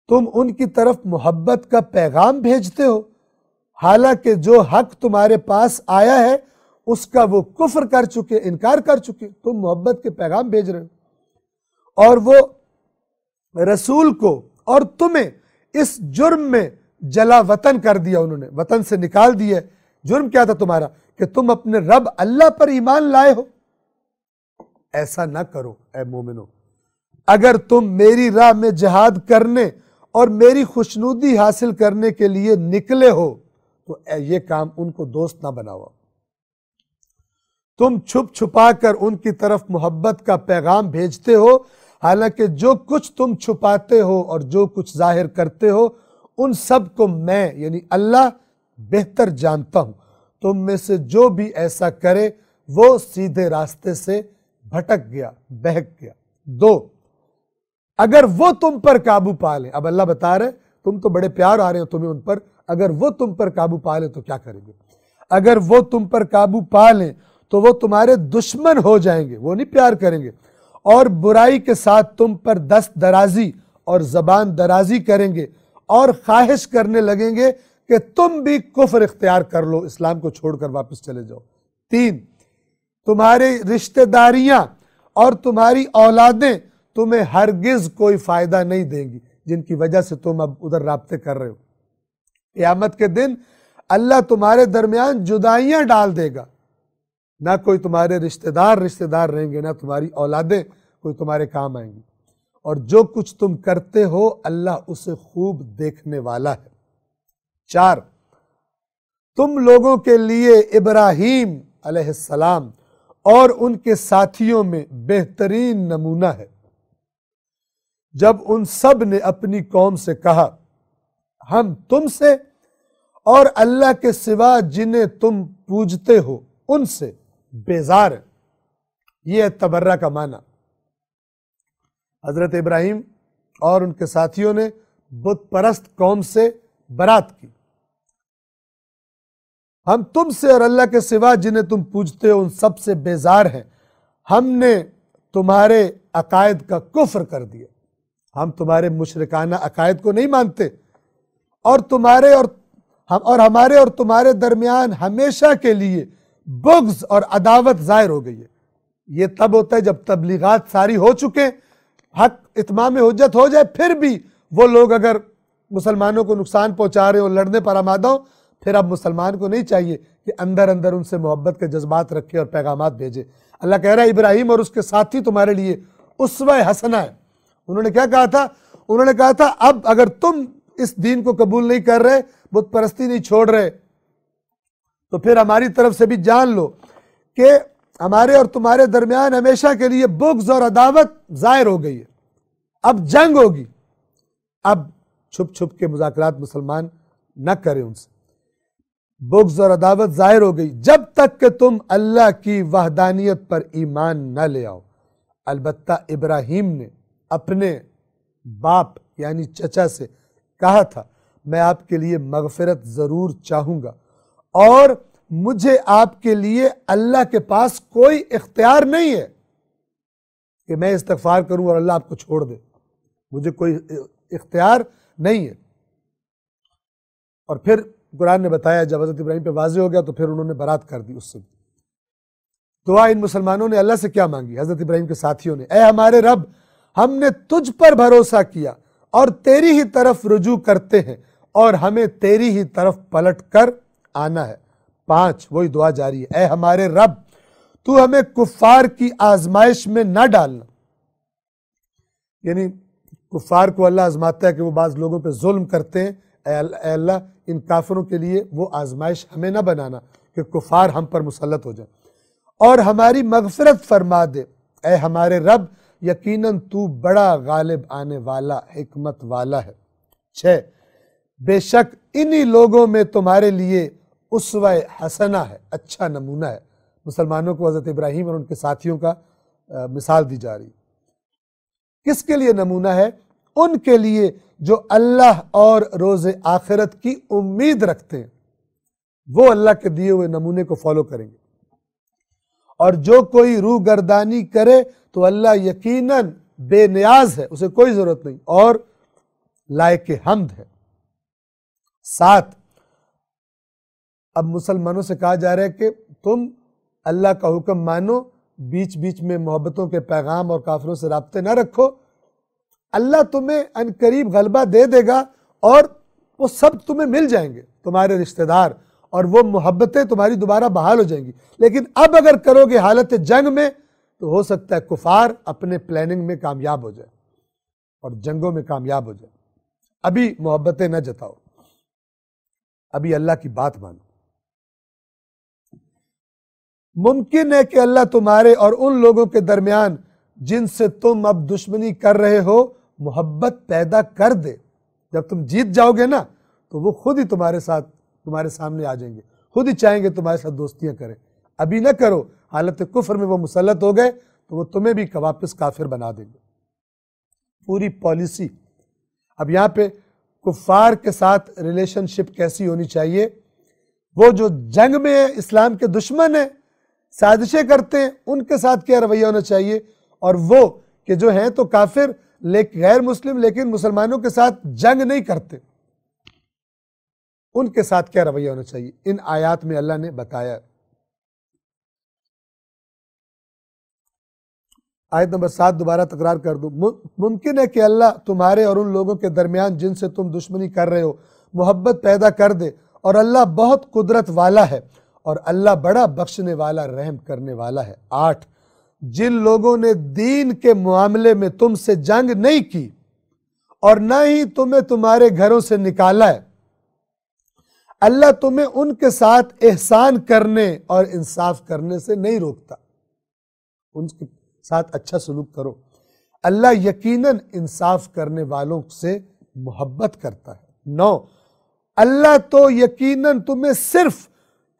تم ان کی طرف محبت کا پیغام بھیجتے ہو، حالانکہ جو حق تمہارے پاس آیا ہے اس کا وہ کفر کر چکے، انکار کر چکے، تم محبت کے پیغام بھیج رہے ہو، اور وہ رسول کو اور تمہیں اس جرم میں جلا وطن کر دیا، انہوں نے وطن سے نکال دیا۔ جرم کیا تھا تمہارا؟ کہ تم اپنے رب اللہ پر ایمان لائے ہو۔ ایسا نہ کرو اے مومنو، اگر تم میری راہ میں جہاد کرنے اور میری خوشنودی حاصل کرنے کے لیے نکلے ہو تو یہ کام ان کو دوست نہ بناؤ۔ تم چھپ چھپا کر ان کی طرف محبت کا پیغام بھیجتے ہو، حالانکہ جو کچھ تم چھپاتے ہو اور جو کچھ ظاہر کرتے ہو ان سب کو میں یعنی اللہ بہتر جانتا ہوں۔ تم میں سے جو بھی ایسا کرے وہ سیدھے راستے سے بھٹک گیا، بہک گیا۔ 2، اگر وہ تم پر قابو پا لیں، اب اللہ بتا رہے تم تو بڑے پیار آ رہے ہیں تمہیں ان پر، اگر وہ تم پر قابو پا لیں تو کیا کریں گے؟ اگر وہ تم پر قابو پا لیں تو وہ تمہارے دشمن ہو جائیں گے، وہ نہیں پیار کریں گے، اور برائی کے ساتھ تم پر دست درازی اور زبان درازی کریں گے، اور خواہش کرنے لگیں گے کہ تم بھی کفر اختیار کر لو، اسلام کو چھوڑ کر واپس چلے جاؤ۔ 3، تمہاری رشتہ داریاں اور تمہاری اولادیں تمہیں ہرگز کوئی فائدہ نہیں دیں گی، جن کی وجہ سے تم اب ادھر رابطے کر رہے ہو۔ قیامت کے دن اللہ تمہارے درمیان جدائیاں ڈال دے گا، نہ کوئی تمہارے رشتہ دار رہیں گے، نہ تمہاری اولادیں کوئی تمہارے کام آئیں گی، اور جو کچھ تم کرتے ہو اللہ اسے خوب دیکھنے والا ہے۔ 4، تم لوگوں کے لیے ابراہیم علیہ السلام اور ان کے ساتھیوں میں بہترین نمونہ ہے، جب ان سب نے اپنی قوم سے کہا ہم تم سے اور اللہ کے سوا جنہیں تم پوجتے ہو ان سے بیزار ہیں۔ یہ ہے تبرہ کا معنی۔ حضرت ابراہیم اور ان کے ساتھیوں نے بت پرست قوم سے برات کی، ہم تم سے اور اللہ کے سوا جنہیں تم پوجتے ہو ان سب سے بیزار ہیں، ہم نے تمہارے عقائد کا کفر کر دیا، ہم تمہارے مشرکانہ عقائد کو نہیں مانتے، اور ہمارے اور تمہارے درمیان ہمیشہ کے لیے بغض اور عداوت ظاہر ہو گئی ہے۔ یہ تب ہوتا ہے جب تبلیغات ساری ہو چکے، حق اتمام حجت ہو جائے، پھر بھی وہ لوگ اگر مسلمانوں کو نقصان پہنچا رہے ہو، لڑنے پر آمادہ ہو، پھر اب مسلمان کو نہیں چاہیے کہ اندر ان سے محبت کے جذبات رکھے اور پیغامات بھیجے۔ اللہ کہہ رہا ہے ابراہیم اور اس کے ساتھی تمہارے لیے اسوہ حسنہ ہے۔ انہوں نے کیا کہا تھا؟ انہوں نے کہا تھا اب اگر تم اس دین کو قبول نہیں کر رہے، بت پرستی نہیں چھوڑ رہے، تو پھر ہماری طرف سے بھی جان لو کہ ہمارے اور تمہارے درمیان ہمیشہ کے لیے بغض اور عداوت ظاہر ہو گئی ہے، اب جنگ ہوگی۔ اب چھپ کے مذاکرات مسلمان نہ کریں ان سے، بغض اور عداوت ظاہر ہو گئی جب تک کہ تم اللہ کی وحدانیت پر ایمان نہ لے آؤ۔ البتہ ابراہیم نے اپنے باپ یعنی چچا سے کہا تھا میں آپ کے لیے مغفرت ضرور چاہوں گا، اور مجھے آپ کے لیے اللہ کے پاس کوئی اختیار نہیں ہے کہ میں استغفار کروں اور اللہ آپ کو چھوڑ دے، مجھے کوئی اختیار نہیں ہے۔ اور پھر قرآن نے بتایا جب حضرت ابراہیم پہ واضح ہو گیا تو پھر انہوں نے برات کر دی اس سے۔ دعا ان مسلمانوں نے اللہ سے کیا مانگی؟ حضرت ابراہیم کے ساتھیوں نے، اے ہمارے رب، ہم نے تجھ پر بھروسہ کیا اور تیری ہی طرف رجوع کرتے ہیں، اور ہمیں تیری ہی طرف پلٹ کر آنا ہے۔ 5، وہی دعا جاری ہے، اے ہمارے رب، تو ہمیں کفار کی آزمائش میں نہ ڈالنا، یعنی کفار کو اللہ آزماتا ہے کہ وہ بعض لوگوں پہ ظلم کرتے ہیں، اے اللہ ان کافروں کے لیے وہ آزمائش ہمیں نہ بنانا کہ کفار ہم پر مسلط ہو جائیں، اور ہماری مغفرت فرما دے، اے ہمارے رب، یقیناً تو بڑا غالب آنے والا حکمت والا ہے۔ 6، بے شک انہی لوگوں میں تمہارے لیے اسوہ حسنہ ہے، اچھا نمونہ ہے۔ مسلمانوں کو حضرت ابراہیم اور ان کے ساتھیوں کا مثال دی جا رہی ہے۔ کس کے لیے نمونہ ہے؟ ان کے لیے جو اللہ اور روز آخرت کی امید رکھتے ہیں، وہ اللہ کے دیے ہوئے نمونے کو فالو کریں گے، اور جو کوئی روح گردانی کرے تو اللہ یقیناً بے نیاز ہے، اسے کوئی ضرورت نہیں، اور لائق حمد ہے۔ 7، اب مسلمانوں سے کہا جا رہا ہے کہ تم اللہ کا حکم مانو، بیچ بیچ میں محبتوں کے پیغام اور کافروں سے رابطے نہ رکھو، اللہ تمہیں ان قریب غلبہ دے دے گا، اور وہ سب تمہیں مل جائیں گے، تمہارے رشتہ دار، اور وہ محبتیں تمہاری دوبارہ بحال ہو جائیں گی۔ لیکن اب اگر کرو گے حالت جنگ میں تو ہو سکتا ہے کفار اپنے پلاننگ میں کامیاب ہو جائے اور جنگوں میں کامیاب ہو جائے۔ ابھی محبتیں نہ جتاؤ، ابھی اللہ کی بات مانو۔ ممکن ہے کہ اللہ تمہارے اور ان لوگوں کے درمیان جن سے تم اب دشمنی کر رہے ہو محبت پیدا کر دے، جب تم جیت جاؤ گے نا تو وہ خود ہی تمہارے سامنے آ جائیں گے، خود ہی چاہیں گے تمہارے ساتھ دوستیاں کریں۔ ابھی نہ کرو، حالت کفر میں وہ مسلط ہو گئے تو وہ تمہیں بھی واپس کافر بنا دیں گے۔ پوری پالیسی اب یہاں پہ کفار کے ساتھ ریلیشن شپ کیسی ہونی چاہیے؟ وہ جو جنگ میں اسلام کے دشمن ہیں، سازشیں کرتے ہیں، ان کے ساتھ کیا رویہ ہونا چاہیے، اور وہ کہ جو ہیں تو کافر غیر مسلم لیکن مسلمانوں کے ساتھ جنگ نہیں کرتے، ان کے ساتھ کیا رویہ ہونا چاہیے، ان آیات میں اللہ نے بتایا۔ آیت نمبر 7 دوبارہ تکرار کر دوں، ممکن ہے کہ اللہ تمہارے اور ان لوگوں کے درمیان جن سے تم دشمنی کر رہے ہو محبت پیدا کر دے، اور اللہ بہت قدرت والا ہے، اور اللہ بڑا بخشنے والا رحم کرنے والا ہے۔ 8، جن لوگوں نے دین کے معاملے میں تم سے جنگ نہیں کی اور نہ ہی تمہیں تمہارے گھروں سے نکالا ہے، اللہ تمہیں ان کے ساتھ احسان کرنے اور انصاف کرنے سے نہیں روکتا، ان کے ساتھ اچھا سلوک کرو، اللہ یقیناً انصاف کرنے والوں سے محبت کرتا ہے۔ 9، اللہ تو یقیناً تمہیں صرف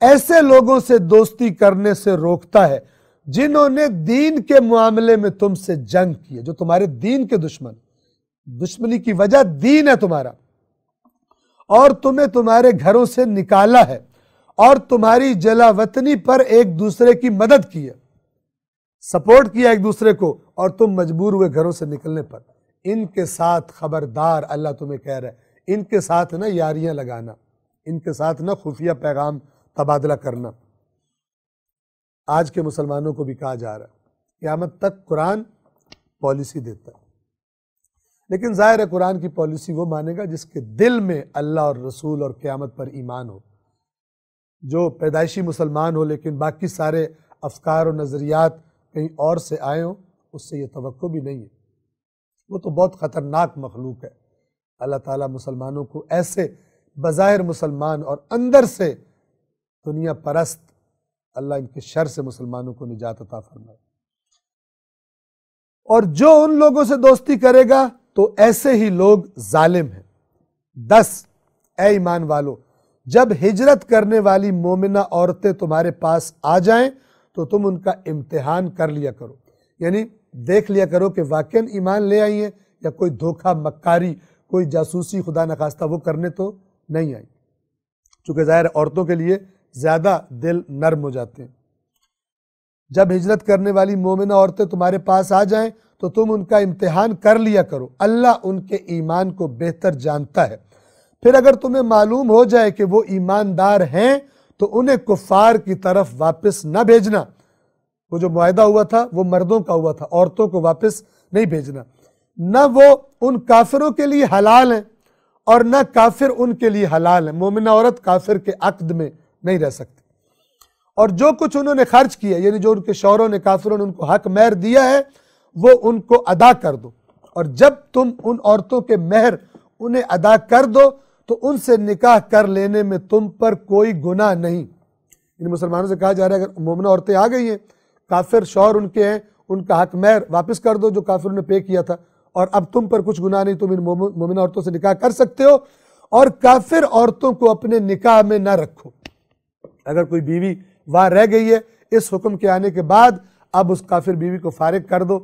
ایسے لوگوں سے دوستی کرنے سے روکتا ہے جنہوں نے دین کے معاملے میں تم سے جنگ کی ہے، جو تمہارے دین کے دشمنی کی وجہ دین ہے تمہارا، اور تمہیں تمہارے گھروں سے نکالا ہے، اور تمہاری جلا وطنی پر ایک دوسرے کی مدد کی ہے، سپورٹ کیا ایک دوسرے کو، اور تم مجبور ہوئے گھروں سے نکلنے پر۔ ان کے ساتھ خبردار، اللہ تمہیں کہہ رہا ہے، ان کے ساتھ نہ یاریاں لگانا، ان کے ساتھ نہ خفیہ پیغام تبادلہ کرنا۔ آج کے مسلمانوں کو بھی کہا جا رہا ہے قیامت تک قرآن پالیسی دیتا ہے، لیکن ظاہر ہے قرآن کی پالیسی وہ مانے گا جس کے دل میں اللہ اور رسول اور قیامت پر ایمان ہو۔ جو پیدائشی مسلمان ہو لیکن باقی سارے افکار و نظریات کہیں اور سے آئے ہوں، اس سے یہ توقع بھی نہیں ہے، وہ تو بہت خطرناک مخلوق ہے۔ اللہ تعالیٰ مسلمانوں کو ایسے بظاہر مسلمان اور اندر سے دنیا پرست، اللہ ان کے شر سے مسلمانوں کو نجات عطا فرمائے۔ اور جو ان لوگوں سے دوستی کرے گا تو ایسے ہی لوگ ظالم ہیں۔ 10، اے ایمان والو، جب ہجرت کرنے والی مومنہ عورتیں تمہارے پاس آ جائیں تو تم ان کا امتحان کر لیا کرو، یعنی دیکھ لیا کرو کہ واقعاً ایمان لے آئی ہیں یا کوئی دھوکہ مکاری، کوئی جاسوسی خدا نخواستہ وہ کرنے تو نہیں آئی، چونکہ ظاہر عورتوں کے لیے زیادہ دل نرم ہو جاتے ہیں۔ جب ہجرت کرنے والی مومنہ عورتیں تمہارے پاس آ جائیں تو تم ان کا امتحان کر لیا کرو، اللہ ان کے ایمان کو بہتر جانتا ہے۔ پھر اگر تمہیں معلوم ہو جائے کہ وہ ایماندار ہیں تو انہیں کفار کی طرف واپس نہ بھیجنا۔ وہ جو معاہدہ ہوا تھا وہ مردوں کا ہوا تھا، عورتوں کو واپس نہیں بھیجنا۔ نہ وہ ان کافروں کے لیے حلال ہیں اور نہ کافر ان کے لیے حلال ہیں، مومنہ عورت کافر کے عقد میں نہیں رہ سکتی۔ اور جو کچھ انہوں نے خرچ کیا، یعنی جو ان کے شوہروں نے، کافروں نے ان کو حق مہر دیا ہے، وہ ان کو ادا کر دو، اور جب تم ان عورتوں کے مہر انہیں ادا کر دو تو ان سے نکاح کر لینے میں تم پر کوئی گناہ نہیں۔ ان مسلمانوں سے کہا جا رہا ہے اگر مومنہ عورتیں آ گئی ہیں، کافر شوہر ان کے ہیں، ان کا حق مہر واپس کر دو جو کافروں نے پے کیا تھا، اور اب تم پر کچھ گناہ نہیں، تم ان مومنہ عورتوں سے نکاح کر سکتے ہو، اور کافر عورتوں کو اپنے نکاح میں نہ رکھو۔ اگر کوئی بیوی وہاں رہ گئی ہے اس حکم کے آنے کے بعد، اب اس کافر بیوی کو فارغ کر دو۔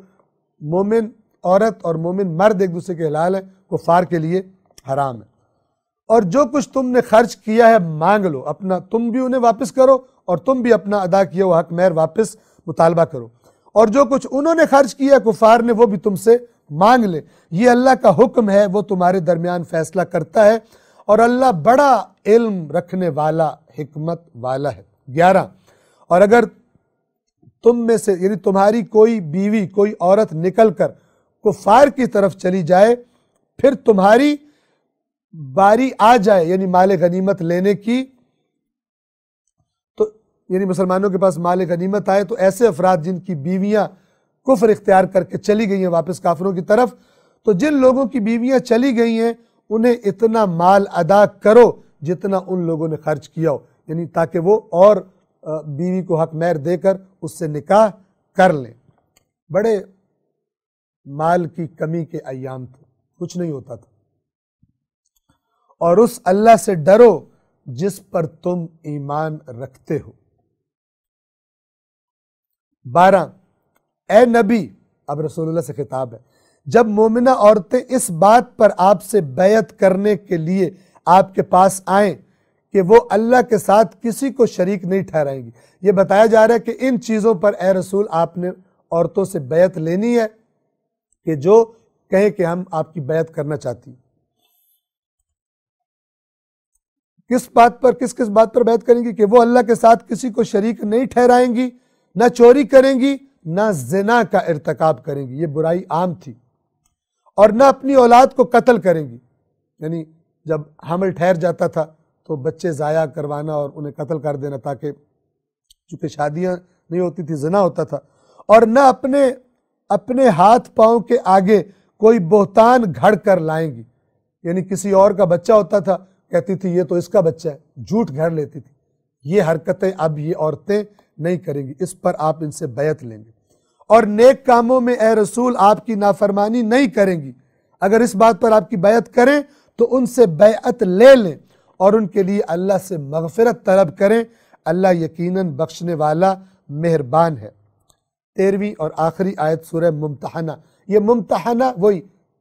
مومن عورت اور مومن مرد ایک دوسرے کے حلال ہیں، کفار کے لیے حرام ہے۔ اور جو کچھ تم نے خرچ کیا ہے مانگ لو، اپنا تم بھی انہیں واپس کرو اور تم بھی اپنا ادا کیا وہ حق مہر واپس مطالبہ کرو، اور جو کچھ انہوں نے خرچ کیا کفار نے وہ بھی تم سے مانگ لے۔ یہ اللہ کا حکم ہے، وہ تمہارے درمیان فیصلہ کرتا ہے، اور اللہ بڑا علم رکھنے والا، حکمت والا ہے۔ 11، اور اگر تم میں سے یعنی تمہاری کوئی بیوی، کوئی عورت نکل کر کفار کی طرف چلی جائے، پھر تمہاری باری آ جائے یعنی مال غنیمت لینے کی، تو یعنی مسلمانوں کے پاس مال غنیمت آئے، تو ایسے افراد جن کی بیویاں کفر اختیار کر کے چلی گئی ہیں واپس کافروں کی طرف، تو جن لوگوں کی بیویاں چلی گئی ہیں انہیں اتنا مال ادا کرو جتنا ان لوگوں نے خرچ کیا ہو، یعنی تاکہ وہ اور بیوی کو حق مہر دے کر اس سے نکاح کر لیں۔ بڑے مال کی کمی کے ایام تھے، کچھ نہیں ہوتا تھا، اور اس اللہ سے ڈرو جس پر تم ایمان رکھتے ہو۔ 12، اے نبی، اب رسول اللہ سے خطاب ہے، جب مومنہ عورتیں اس بات پر آپ سے بیعت کرنے کے لیے آپ کے پاس آئیں کہ وہ اللہ کے ساتھ کسی کو شریک نہیں ٹھہرائیں گی، یہ بتایا جا رہا ہے کہ ان چیزوں پر اے رسول آپ نے عورتوں سے بیعت لینی ہے کہ جو کہیں کہ ہم آپ کی بیعت کرنا چاہتی ہیں۔ کس بات پر، کس کس بات پر بیعت کریں گی؟ کہ وہ اللہ کے ساتھ کسی کو شریک نہیں ٹھہرائیں گی، نہ چوری کریں گی، نہ زنا کا ارتکاب کریں گی، یہ برائی عام تھی، اور نہ اپنی اولاد کو قتل کریں گی، یعنی جب حمل ٹھہر جاتا تھا تو بچے ضائع کروانا اور انہیں قتل کر دینا، تاکہ چونکہ شادیاں نہیں ہوتی تھی، زنا ہوتا تھا، اور نہ اپنے ہاتھ پاؤں کے آگے کوئی بہتان گھڑ کر لائیں گی، یعنی کسی اور کا بچہ ہوتا تھا، کہتی تھی یہ تو اس کا بچہ ہے، جھوٹ گھڑ لیتی تھی، یہ حرکتیں اب یہ عورتیں نہیں کریں گی، اس پر آپ ان سے بیعت لیں گے، اور نیک کاموں میں اے رسول آپ کی نافرمانی نہیں کریں گی، اگر اس بات پر آپ کی بیعت کریں تو ان سے بیعت لے لیں اور ان کے لیے اللہ سے مغفرت طلب کریں، اللہ یقیناً بخشنے والا مہربان ہے۔ 13ویں اور آخری آیت سورہ ممتحنہ، یہ ممتحنہ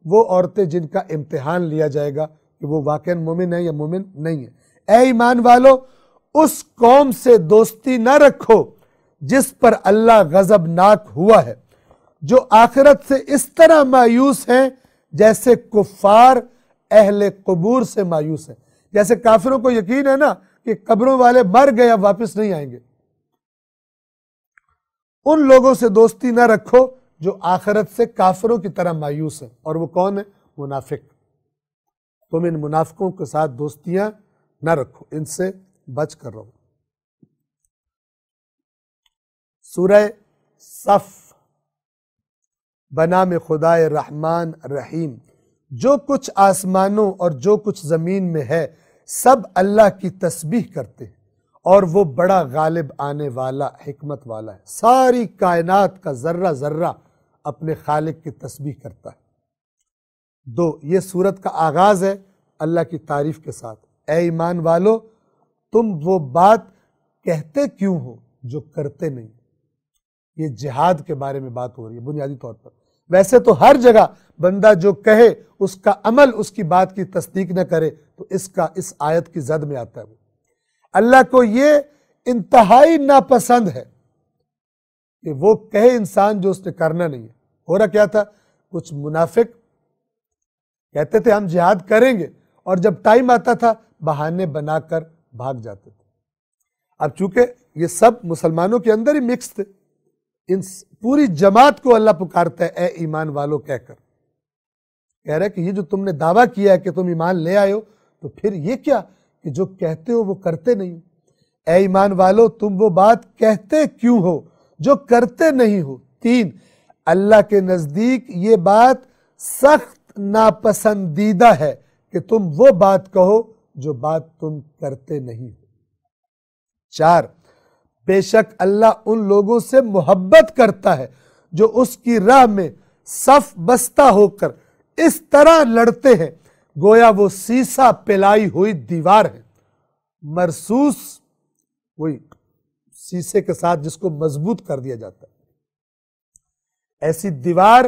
وہ عورتیں جن کا امتحان لیا جائے گا کہ وہ واقعاً مومن ہے یا مومن نہیں ہے۔ اے ایمان والو، اس قوم سے دوستی نہ رکھو جس پر اللہ غضبناک ہوا ہے، جو آخرت سے اس طرح مایوس ہیں جیسے کفار اہل قبور سے مایوس ہیں، جیسے کافروں کو یقین ہے نا کہ قبروں والے مر گئے اب واپس نہیں آئیں گے، ان لوگوں سے دوستی نہ رکھو جو آخرت سے کافروں کی طرح مایوس ہیں، اور وہ کون ہے؟ منافق۔ تم ان منافقوں کے ساتھ دوستیاں نہ رکھو، ان سے بچ کر رہو۔ سورہ صف، بنام خدائے رحمان رحیم، جو کچھ آسمانوں اور جو کچھ زمین میں ہے سب اللہ کی تسبیح کرتے ہیں، اور وہ بڑا غالب آنے والا حکمت والا ہے۔ ساری کائنات کا ذرہ ذرہ اپنے خالق کی تسبیح کرتا ہے۔ 2، یہ سورت کا آغاز ہے اللہ کی تعریف کے ساتھ۔ اے ایمان والو، تم وہ بات کہتے کیوں ہو جو کرتے نہیں؟ یہ جہاد کے بارے میں بات ہو رہی ہے بنیادی طور پر۔ ویسے تو ہر جگہ بندہ جو کہے اس کا عمل اس کی بات کی تصدیق نہ کرے تو اس آیت کی زد میں آتا ہے۔ وہ اللہ کو یہ انتہائی ناپسند ہے کہ وہ کہے انسان جو اس نے کرنا نہیں ہے۔ ہو رہا کیا تھا؟ کچھ منافق کہتے تھے ہم جہاد کریں گے، اور جب ٹائم آتا تھا بہانے بنا کر بھاگ جاتے تھے۔ اب چونکہ یہ سب مسلمانوں کے اندر ہی مکس تھے، ان پوری جماعت کو اللہ پکارتا ہے اے ایمان والو کہہ کر، کہہ رہا ہے کہ یہ جو تم نے دعویٰ کیا ہے کہ تم ایمان لے آئے ہو، تو پھر یہ کیا کہ جو کہتے ہو وہ کرتے نہیں؟ اے ایمان والو، تم وہ بات کہتے کیوں ہو جو کرتے نہیں ہو؟ 3، اللہ کے نزدیک یہ بات سخت ناپسندیدہ ہے کہ تم وہ بات کہو جو بات تم کرتے نہیں ہو۔ 4، بے شک اللہ ان لوگوں سے محبت کرتا ہے جو اس کی راہ میں صف بستہ ہو کر اس طرح لڑتے ہیں گویا وہ سیسا پلائی ہوئی دیوار ہے، مرصوص، وہی سیسے کے ساتھ جس کو مضبوط کر دیا جاتا ہے، ایسی دیوار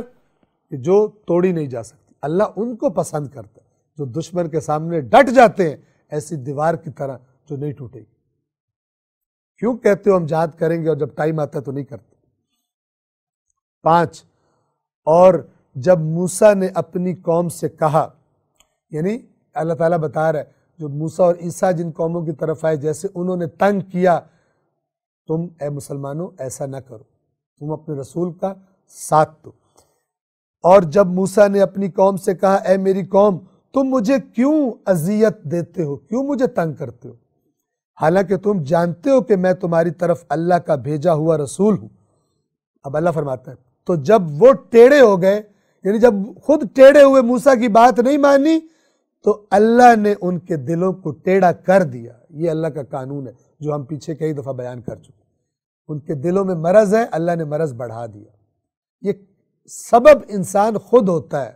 جو توڑی نہیں جا سکتی۔ اللہ ان کو پسند کرتا ہے جو دشمن کے سامنے ڈٹ جاتے ہیں ایسی دیوار کی طرح جو نہیں ٹوٹے گی۔ کیوں کہتے ہو ہم جہاد کریں گے اور جب ٹائم آتا ہے تو نہیں کرتے؟ 5، اور جب موسیٰ نے اپنی قوم سے کہا، یعنی اللہ تعالیٰ بتا رہا ہے جو موسیٰ اور عیسیٰ جن قوموں کی طرف آئے جیسے انہوں نے تنگ کیا، تم اے مسلمانوں ایسا نہ کرو، تم اپنے رسول کا ساتھ دو۔ اور جب موسیٰ نے اپنی قوم سے کہا اے میری قوم تم مجھے کیوں اذیت دیتے ہو، کیوں مجھے تنگ کرتے ہو، حالانکہ تم جانتے ہو کہ میں تمہاری طرف اللہ کا بھیجا ہوا رسول ہوں۔ اب اللہ فرماتا ہے تو جب وہ ٹیڑھے ہو گئے، یعنی جب خود ٹیڑھے ہوئے موسیٰ کی بات نہیں مانی تو اللہ نے ان کے دلوں کو ٹیڑھا کر دیا۔ یہ اللہ کا قانون ہے جو ہم پیچھے کئی دفعہ بیان کر چکے۔ ان کے دلوں میں مرض ہے، اللہ نے مرض بڑھا دیا۔ یہ سبب انسان خود ہوتا ہے،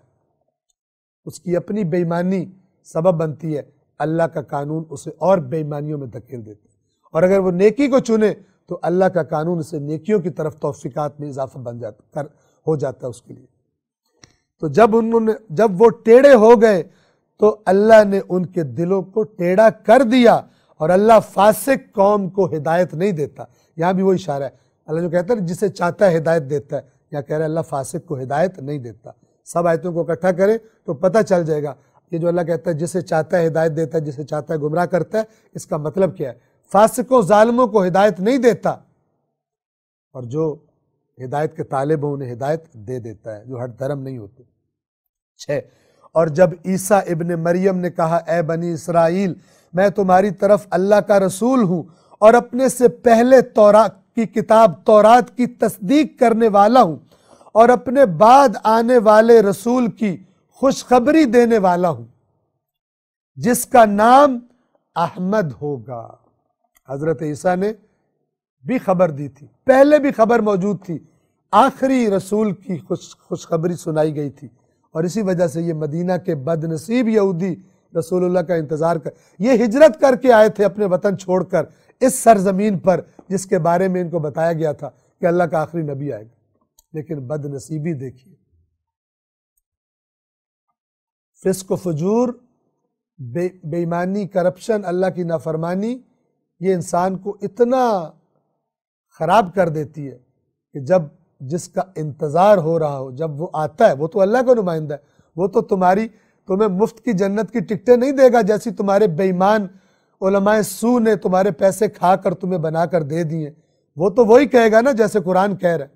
اس کی اپنی بے ایمانی سبب بنتی ہے، اللہ کا قانون اسے اور بے ایمانیوں میں دھکیل دیتا ہے، اور اگر وہ نیکی کو چنے تو اللہ کا قانون اسے نیکیوں کی طرف توفیقات میں اضافہ ہو جاتا ہے اس کے لیے۔ تو جب وہ ٹیڑھے ہو گئے تو اللہ نے ان کے دلوں کو ٹیڑھا کر دیا، اور اللہ فاسق قوم کو ہدایت نہیں دیتا۔ یہاں بھی وہ اشارہ ہے، اللہ جو کہتا ہے جسے چاہتا ہے ہدایت دیتا ہے، یا کہہ رہا ہے اللہ فاسق کو ہدایت نہیں دیتا۔ سب آیتوں کو اکٹھا کریں تو پتہ چل جائے گا یہ جو اللہ کہتا ہے جسے چاہتا ہے ہدایت دیتا ہے، جسے چاہتا ہے گمراہ کرتا ہے، اس کا مطلب کیا ہے؟ فاسقوں ظالموں کو ہدایت نہیں دیتا، اور جو ہدایت کے طالب ہوں انہیں ہدایت دے دیتا ہے، جو ہٹ دھرم نہیں ہوتے۔ 6، اور جب عیسیٰ ابن مریم نے کہا اے بنی اسرائیل میں تمہاری طرف اللہ کا رسول ہوں اور اپنے سے پہلے تورات کی کتاب تورات کی تصدیق کرنے والا ہوں اور اپنے بعد آنے والے رسول کی خوشخبری دینے والا ہوں جس کا نام احمد ہوگا۔ حضرت عیسیٰ نے بھی خبر دی تھی، پہلے بھی خبر موجود تھی، آخری رسول کی خوشخبری سنائی گئی تھی، اور اسی وجہ سے یہ مدینہ کے بد نصیب یہودی رسول اللہ کا انتظار یہ ہجرت کر کے آئے تھے اپنے وطن چھوڑ کر اس سرزمین پر جس کے بارے میں ان کو بتایا گیا تھا کہ اللہ کا آخری نبی آئے گا، لیکن بد نصیبی دیکھیے، فسق و فجور، بے ایمانی، کرپشن، اللہ کی نافرمانی، یہ انسان کو اتنا خراب کر دیتی ہے کہ جب جس کا انتظار ہو رہا ہو جب وہ آتا ہے، وہ تو اللہ کا نمائندہ ہے، وہ تو تمہیں مفت کی جنت کی ٹکٹیں نہیں دے گا جیسی تمہارے بے ایمان علماء سو نے تمہارے پیسے کھا کر تمہیں بنا کر دے دیے، وہ تو وہی کہے گا نا جیسے قرآن کہہ رہا ہے۔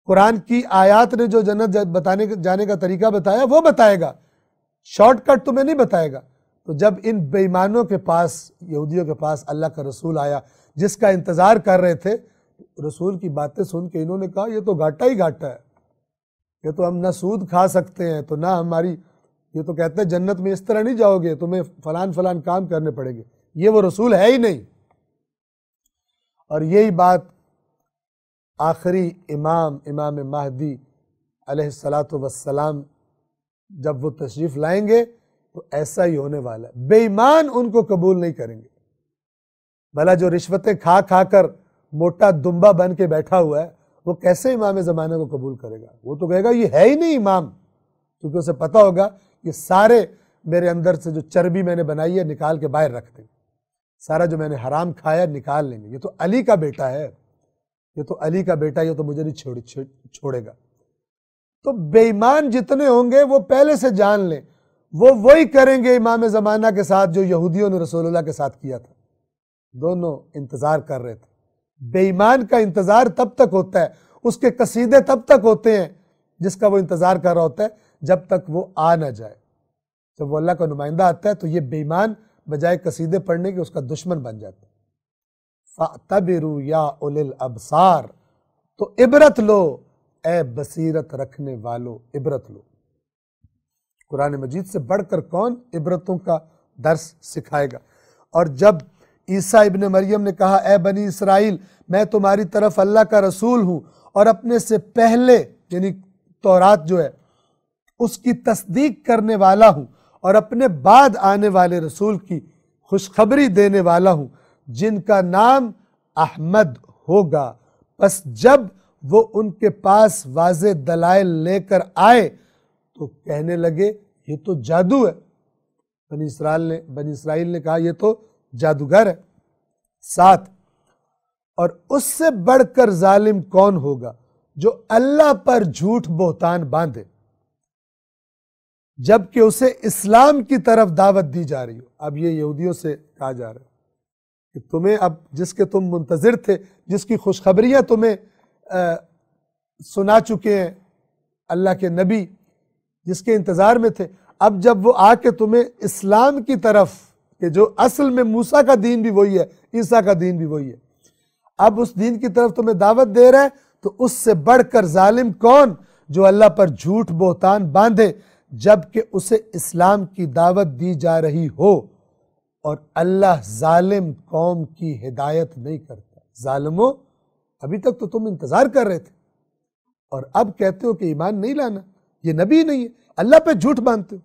قرآن کی آیات نے جو جنت جانے کا طریقہ بتایا وہ بتائے گا، شارٹ کٹ تمہیں نہیں بتائے گا۔ تو جب ان بے ایمانوں کے پاس، یہودیوں کے پاس اللہ کا رسول آیا جس کا انتظار کر رہے تھے، رسول کی باتیں سن کے انہوں نے کہا یہ تو گھاٹا ہی گھاٹا ہے، یہ تو ہم نہ سود کھا سکتے ہیں، تو نہ ہماری، یہ تو کہتے ہیں جنت میں اس طرح نہیں جاؤ گے، تمہیں فلان کام کرنے پڑیں گے، یہ وہ رسول ہے ہی نہیں۔ اور یہی بات آخری امام مہدی علیہ السلام جب وہ تشریف لائیں گے تو ایسا ہی ہونے والا ہے، بے ایمان ان کو قبول نہیں کریں گے۔ بھلا جو رشوتیں کھا کھا کر موٹا دمبا بن کے بیٹھا ہوا ہے وہ کیسے امام زمانہ کو قبول کرے گا؟ وہ تو کہے گا یہ ہے ہی نہیں امام، کیونکہ اسے پتا ہوگا یہ سارے میرے اندر سے جو چربی میں نے بنائی ہے نکال کے باہر رکھ دیں، سارا جو میں نے حرام کھایا نکال لیں گے، یہ تو علی کا بیٹا ہے، یہ تو علی کا بیٹا، یہ تو مجھے نہیں چھوڑے گا۔ تو بے ایمان جتنے ہوں گے وہ پہلے سے جان لیں وہ وہی کریں گے امام زمانہ کے ساتھ جو یہودیوں نے رسول اللہ کے ساتھ کیا تھا۔ دونوں انتظار کر رہے تھے۔ بے ایمان کا انتظار تب تک ہوتا ہے، اس کے قصیدے تب تک ہوتے ہیں جس کا وہ انتظار کر رہا ہوتا ہے جب تک وہ آ نہ جائے۔ جب وہ اللہ کا نمائندہ آتا ہے تو یہ بے ایمان بجائے قصیدے پڑھنے کے اس کا دشمن بن جاتا ہے۔ فَاعْتَبِرُوا يَا أُولِي الْأَبْصَارِ، تو عبرت لو اے بصیرت رکھنے والو، عبرت لو۔ قرآن مجید سے بڑھ کر کون عبرتوں کا درس سکھائے گا؟ اور جب عیسیٰ ابن مریم نے کہا اے بنی اسرائیل میں تمہاری طرف اللہ کا رسول ہوں اور اپنے سے پہلے یعنی تورات جو ہے اس کی تصدیق کرنے والا ہوں اور اپنے بعد آنے والے رسول کی خوشخبری دینے والا ہوں جن کا نام احمد ہوگا، پس جب وہ ان کے پاس واضح دلائل لے کر آئے تو کہنے لگے یہ تو جادو ہے۔ بنی اسرائیل نے کہا یہ تو جادوگر ہے۔ 7، اور اس سے بڑھ کر ظالم کون ہوگا جو اللہ پر جھوٹ بہتان باندھے جبکہ اسے اسلام کی طرف دعوت دی جا رہی ہو۔ اب یہ یہودیوں سے کہا جا رہا ہے کہ تمہیں اب جس کے تم منتظر تھے، جس کی خوشخبریاں تمہیں سنا چکے ہیں اللہ کے نبی، جس کے انتظار میں تھے، اب جب وہ آ کے تمہیں اسلام کی طرف، کہ جو اصل میں موسیٰ کا دین بھی وہی ہے، عیسیٰ کا دین بھی وہی ہے، اب اس دین کی طرف تمہیں دعوت دے رہا ہے، تو اس سے بڑھ کر ظالم کون جو اللہ پر جھوٹ بہتان باندھے جبکہ اسے اسلام کی دعوت دی جا رہی ہو، اور اللہ ظالم قوم کی ہدایت نہیں کرتا۔ ظالموں ابھی تک تو تم انتظار کر رہے تھے اور اب کہتے ہو کہ ایمان نہیں لانا، یہ نبی نہیں ہے، اللہ پہ جھوٹ باندھتے ہو۔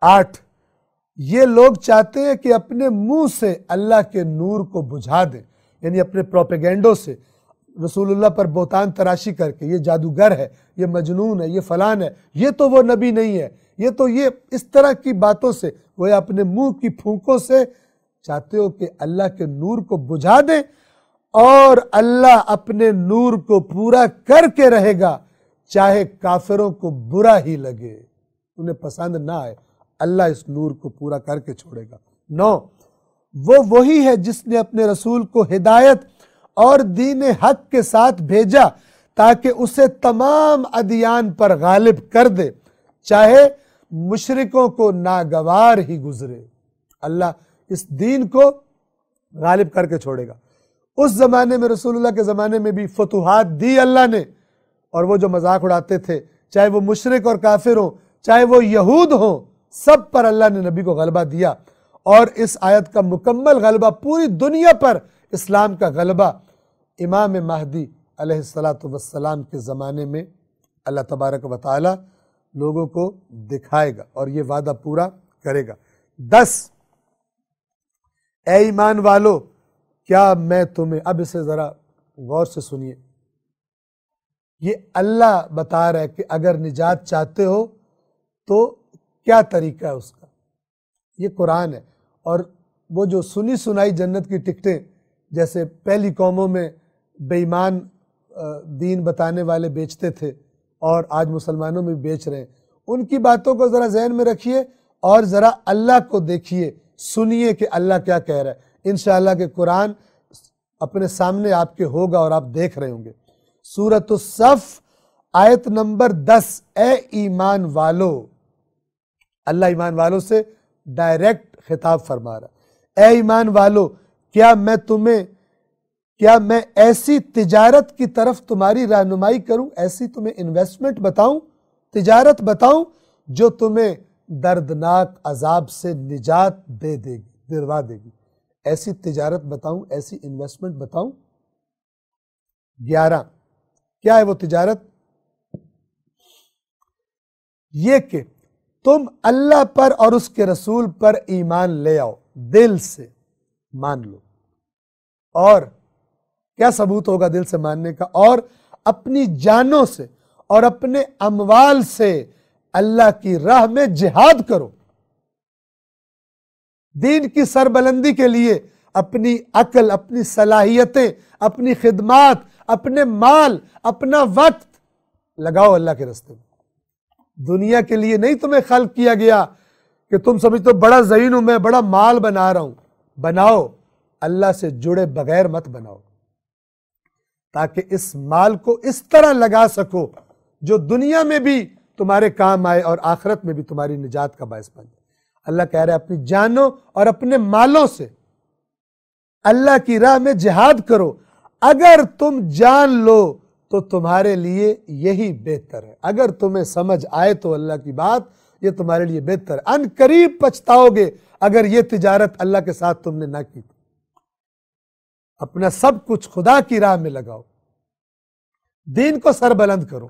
8، یہ لوگ چاہتے ہیں کہ اپنے منہ سے اللہ کے نور کو بجھا دیں، یعنی اپنے پروپیگنڈوں سے رسول اللہ پر بہتان تراشی کر کے یہ جادوگر ہے، یہ مجنون ہے، یہ فلان ہے، یہ تو وہ نبی نہیں ہے، یہ تو یہ اس طرح کی باتوں سے، وہ اپنے منہ کی پھونکوں سے چاہتے ہو کہ اللہ کے نور کو بجھا دیں، اور اللہ اپنے نور کو پورا کر کے رہے گا چاہے کافروں کو برا ہی لگے، انہیں پسند نہ آئے، اللہ اس نور کو پورا کر کے چھوڑے گا۔ 9، وہ وہی ہے جس نے اپنے رسول کو ہدایت اور دین حق کے ساتھ بھیجا تاکہ اسے تمام ادیان پر غالب کر دے، چاہے مشرکوں کو ناگوار ہی گزرے۔ اللہ اس دین کو غالب کر کے چھوڑے گا۔ اس زمانے میں، رسول اللہ کے زمانے میں بھی فتوحات دی اللہ نے، اور وہ جو مذاق اڑاتے تھے، چاہے وہ مشرک اور کافر ہوں، چاہے وہ یہود ہوں، سب پر اللہ نے نبی کو غلبہ دیا۔ اور اس آیت کا مکمل غلبہ، پوری دنیا پر اسلام کا غلبہ امام مہدی علیہ السلام کے زمانے میں اللہ تبارک و تعالی لوگوں کو دکھائے گا اور یہ وعدہ پورا کرے گا۔ 10، اے ایمان والو، کیا میں تمہیں، اب اسے ذرا غور سے سنیے، یہ اللہ بتا رہا ہے کہ اگر نجات چاہتے ہو تو کیا طریقہ ہے اس کا۔ یہ قرآن ہے، اور وہ جو سنی سنائی جنت کی ٹکٹیں جیسے پہلی قوموں میں بے ایمان دین بتانے والے بیچتے تھے اور آج مسلمانوں میں بیچ رہے ہیں، ان کی باتوں کو ذرا ذہن میں رکھیے اور ذرا اللہ کو دیکھیے، سنیے کہ اللہ کیا کہہ رہا ہے۔ انشاءاللہ کہ قرآن اپنے سامنے آپ کے ہوگا اور آپ دیکھ رہے ہوں گے۔ سورۃ الصف آیت نمبر 10، اے ایمان والو، اللہ ایمان والوں سے ڈائریکٹ خطاب فرما رہا ہے۔ اے ایمان والو، کیا میں ایسی تجارت کی طرف تمہاری رہنمائی کروں، ایسی تمہیں انویسٹمنٹ بتاؤں، تجارت بتاؤں جو تمہیں دردناک عذاب سے نجات دلوا دے گی۔ ایسی تجارت بتاؤں، ایسی انویسٹمنٹ بتاؤں۔ 11، کیا ہے وہ تجارت؟ یہ کہ تم اللہ پر اور اس کے رسول پر ایمان لے آؤ، دل سے مان لو۔ اور کیا ثبوت ہوگا دل سے ماننے کا؟ اور اپنی جانوں سے اور اپنے اموال سے اللہ کی راہ میں جہاد کرو۔ دین کی سربلندی کے لیے اپنی عقل، اپنی صلاحیتیں، اپنی خدمات، اپنے مال، اپنا وقت لگاؤ اللہ کے راستے میں۔ دنیا کے لیے نہیں تمہیں خلق کیا گیا کہ تم سمجھتے ہو بڑا ذہین ہوں میں، بڑا مال بنا رہا ہوں۔ بناؤ، اللہ سے جڑے بغیر مت بناؤ، تاکہ اس مال کو اس طرح لگا سکو جو دنیا میں بھی تمہارے کام آئے اور آخرت میں بھی تمہاری نجات کا باعث بن جائے۔ اللہ کہہ رہا ہے اپنی جانوں اور اپنے مالوں سے اللہ کی راہ میں جہاد کرو۔ اگر تم جان لو تو تمہارے لیے یہی بہتر ہے۔ اگر تمہیں سمجھ آئے تو اللہ کی بات، یہ تمہارے لیے بہتر ہے۔ ان قریب پچھتاؤ گے اگر یہ تجارت اللہ کے ساتھ تم نے نہ کی۔ اپنا سب کچھ خدا کی راہ میں لگاؤ، دین کو سربلند کرو،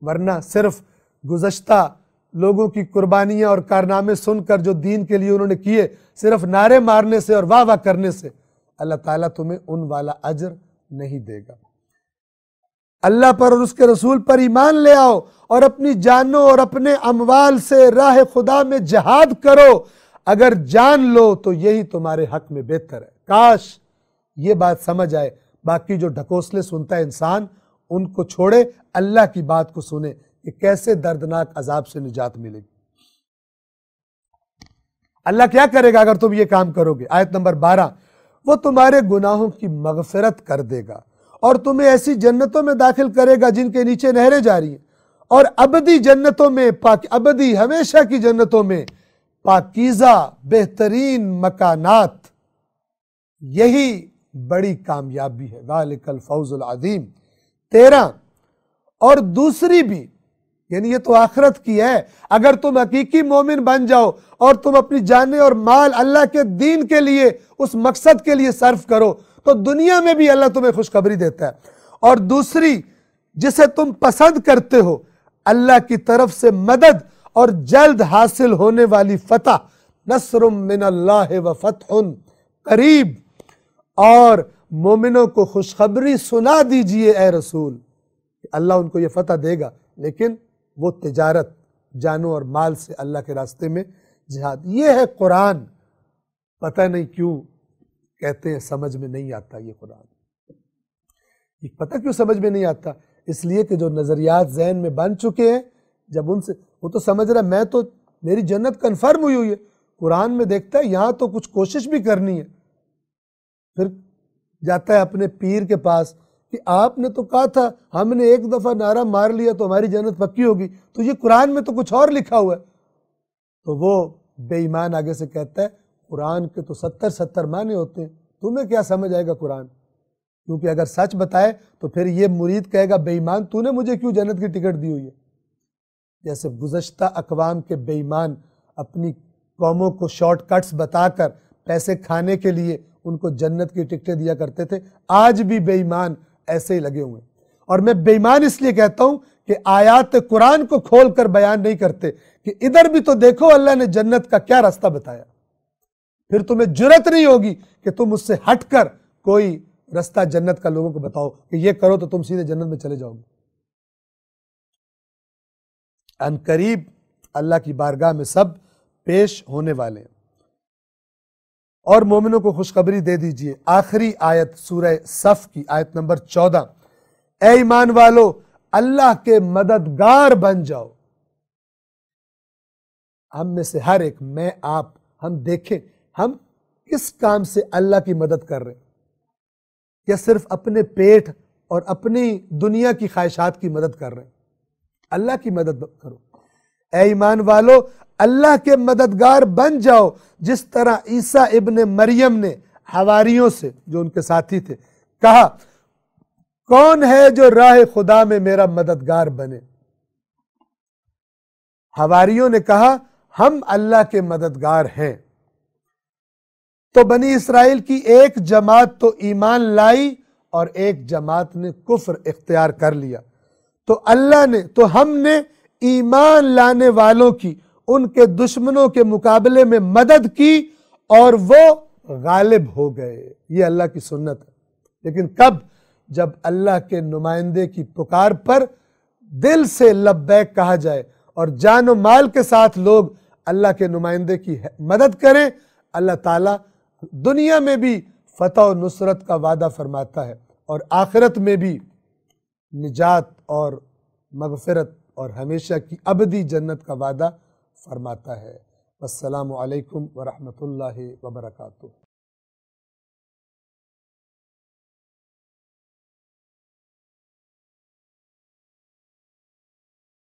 ورنہ صرف گزشتہ لوگوں کی قربانیاں اور کارنامے سن کر جو دین کے لیے انہوں نے کیے، صرف نعرے مارنے سے اور واہ واہ کرنے سے اللہ تعالیٰ تمہیں ان والا اجر نہیں دے گا۔ اللہ پر اور اس کے رسول پر ایمان لے آؤ اور اپنی جانوں اور اپنے اموال سے راہ خدا میں جہاد کرو۔ اگر جان لو تو یہی تمہارے حق میں بہتر ہے۔ کاش یہ بات سمجھ آئے۔ باقی جو ڈھکوسلے سنتا ہے انسان، ان کو چھوڑے، اللہ کی بات کو سنے کہ کیسے دردناک عذاب سے نجات ملے گی۔ اللہ کیا کرے گا اگر تم یہ کام کرو گے؟ آیت نمبر 12، وہ تمہارے گناہوں کی مغفرت کر دے گا اور تمہیں ایسی جنتوں میں داخل کرے گا جن کے نیچے نہریں جاری ہیں، اور ابدی جنتوں میں، ابدی ہمیشہ کی جنتوں میں پاکیزہ بہترین مکانات۔ یہی بڑی کامیابی ہے، ذالک الفوز العظیم۔ 13، اور دوسری بھی، یعنی یہ تو آخرت کی ہے، اگر تم حقیقی مومن بن جاؤ اور تم اپنی جانیں اور مال اللہ کے دین کے لیے، اس مقصد کے لیے صرف کرو تو دنیا میں بھی اللہ تمہیں خوشخبری دیتا ہے۔ اور دوسری جسے تم پسند کرتے ہو، اللہ کی طرف سے مدد اور جلد حاصل ہونے والی فتح، نصر من اللہ و فتح قریب۔ اور مومنوں کو خوشخبری سنا دیجئے اے رسول کہ اللہ ان کو یہ فتح دے گا، لیکن وہ تجارت جانوں اور مال سے اللہ کے راستے میں جہاد۔ یہ ہے قرآن۔ پتہ نہیں کیوں کہتے ہیں سمجھ میں نہیں آتا یہ قرآن۔ یہ پتہ کیوں سمجھ میں نہیں آتا؟ اس لیے کہ جو نظریات ذہن میں بن چکے ہیں، جب ان سے وہ تو سمجھ رہا میں تو میری جنت کنفرم ہوئی ہے، قرآن میں دیکھتا ہے یہاں تو کچھ کوشش بھی کرنی ہے۔ پھر جاتا ہے اپنے پیر کے پاس کہ آپ نے تو کہا تھا ہم نے ایک دفعہ نعرہ مار لیا تو ہماری جنت پکی ہوگی، تو یہ قرآن میں تو کچھ اور لکھا ہوا ہے۔ تو وہ بے ایمان آگے سے کہتا ہے قرآن کے تو 70 معنی ہوتے ہیں، تمہیں کیا سمجھ آئے گا قرآن؟ کیونکہ اگر سچ بتائے تو پھر یہ مرید کہے گا بے ایمان تو نے مجھے کیوں جنت کی ٹکٹ دی ہوئی ہے؟ جیسے گزشتہ اقوام کے بے ایمان اپنی قوموں کو شارٹ کٹس بتا کر پیسے کھانے کے لیے ان کو جنت کی ٹکٹیں دیا کرتے تھے، آج بھی بے ایمان ایسے ہی لگے ہوئے ہیں۔ اور میں بے ایمان اس لیے کہتا ہوں کہ آیات قرآن کو کھول کر بیان نہیں کرتے کہ ادھر بھی تو دیکھو اللہ نے جنت کا کیا راستہ بتایا، پھر تمہیں جرت نہیں ہوگی کہ تم اس سے ہٹ کر کوئی راستہ جنت کا لوگوں کو بتاؤ کہ یہ کرو تو تم سیدھے جنت میں چلے جاؤ گے۔ ان قریب اللہ کی بارگاہ میں سب پیش ہونے والے ہیں۔ اور مومنوں کو خوشخبری دے دیجئے، آخری آیت سورہ صف کی آیت نمبر 14، اے ایمان والو اللہ کے مددگار بن جاؤ۔ ہم میں سے ہر ایک، میں آپ، ہم دیکھیں ہم کس کام سے اللہ کی مدد کر رہے ہیں، یا صرف اپنے پیٹ اور اپنی دنیا کی خواہشات کی مدد کر رہے ہیں؟ اللہ کی مدد کرو۔ اے ایمان والو اللہ کے مددگار بن جاؤ، جس طرح عیسیٰ ابن مریم نے حواریوں سے جو ان کے ساتھی تھے کہا کون ہے جو راہ خدا میں میرا مددگار بنے؟ حواریوں نے کہا ہم اللہ کے مددگار ہیں۔ تو بنی اسرائیل کی ایک جماعت تو ایمان لائی اور ایک جماعت نے کفر اختیار کر لیا، تو ہم نے ایمان لانے والوں کی ان کے دشمنوں کے مقابلے میں مدد کی اور وہ غالب ہو گئے۔ یہ اللہ کی سنت ہے، لیکن کب؟ جب اللہ کے نمائندے کی پکار پر دل سے لبیک کہا جائے اور جان و مال کے ساتھ لوگ اللہ کے نمائندے کی مدد کریں، اللہ تعالیٰ دنیا میں بھی فتح و نصرت کا وعدہ فرماتا ہے اور آخرت میں بھی نجات اور مغفرت اور ہمیشہ کی ابدی جنت کا وعدہ فرماتا ہے۔ السلام علیکم ورحمۃ اللہ وبرکاتہ۔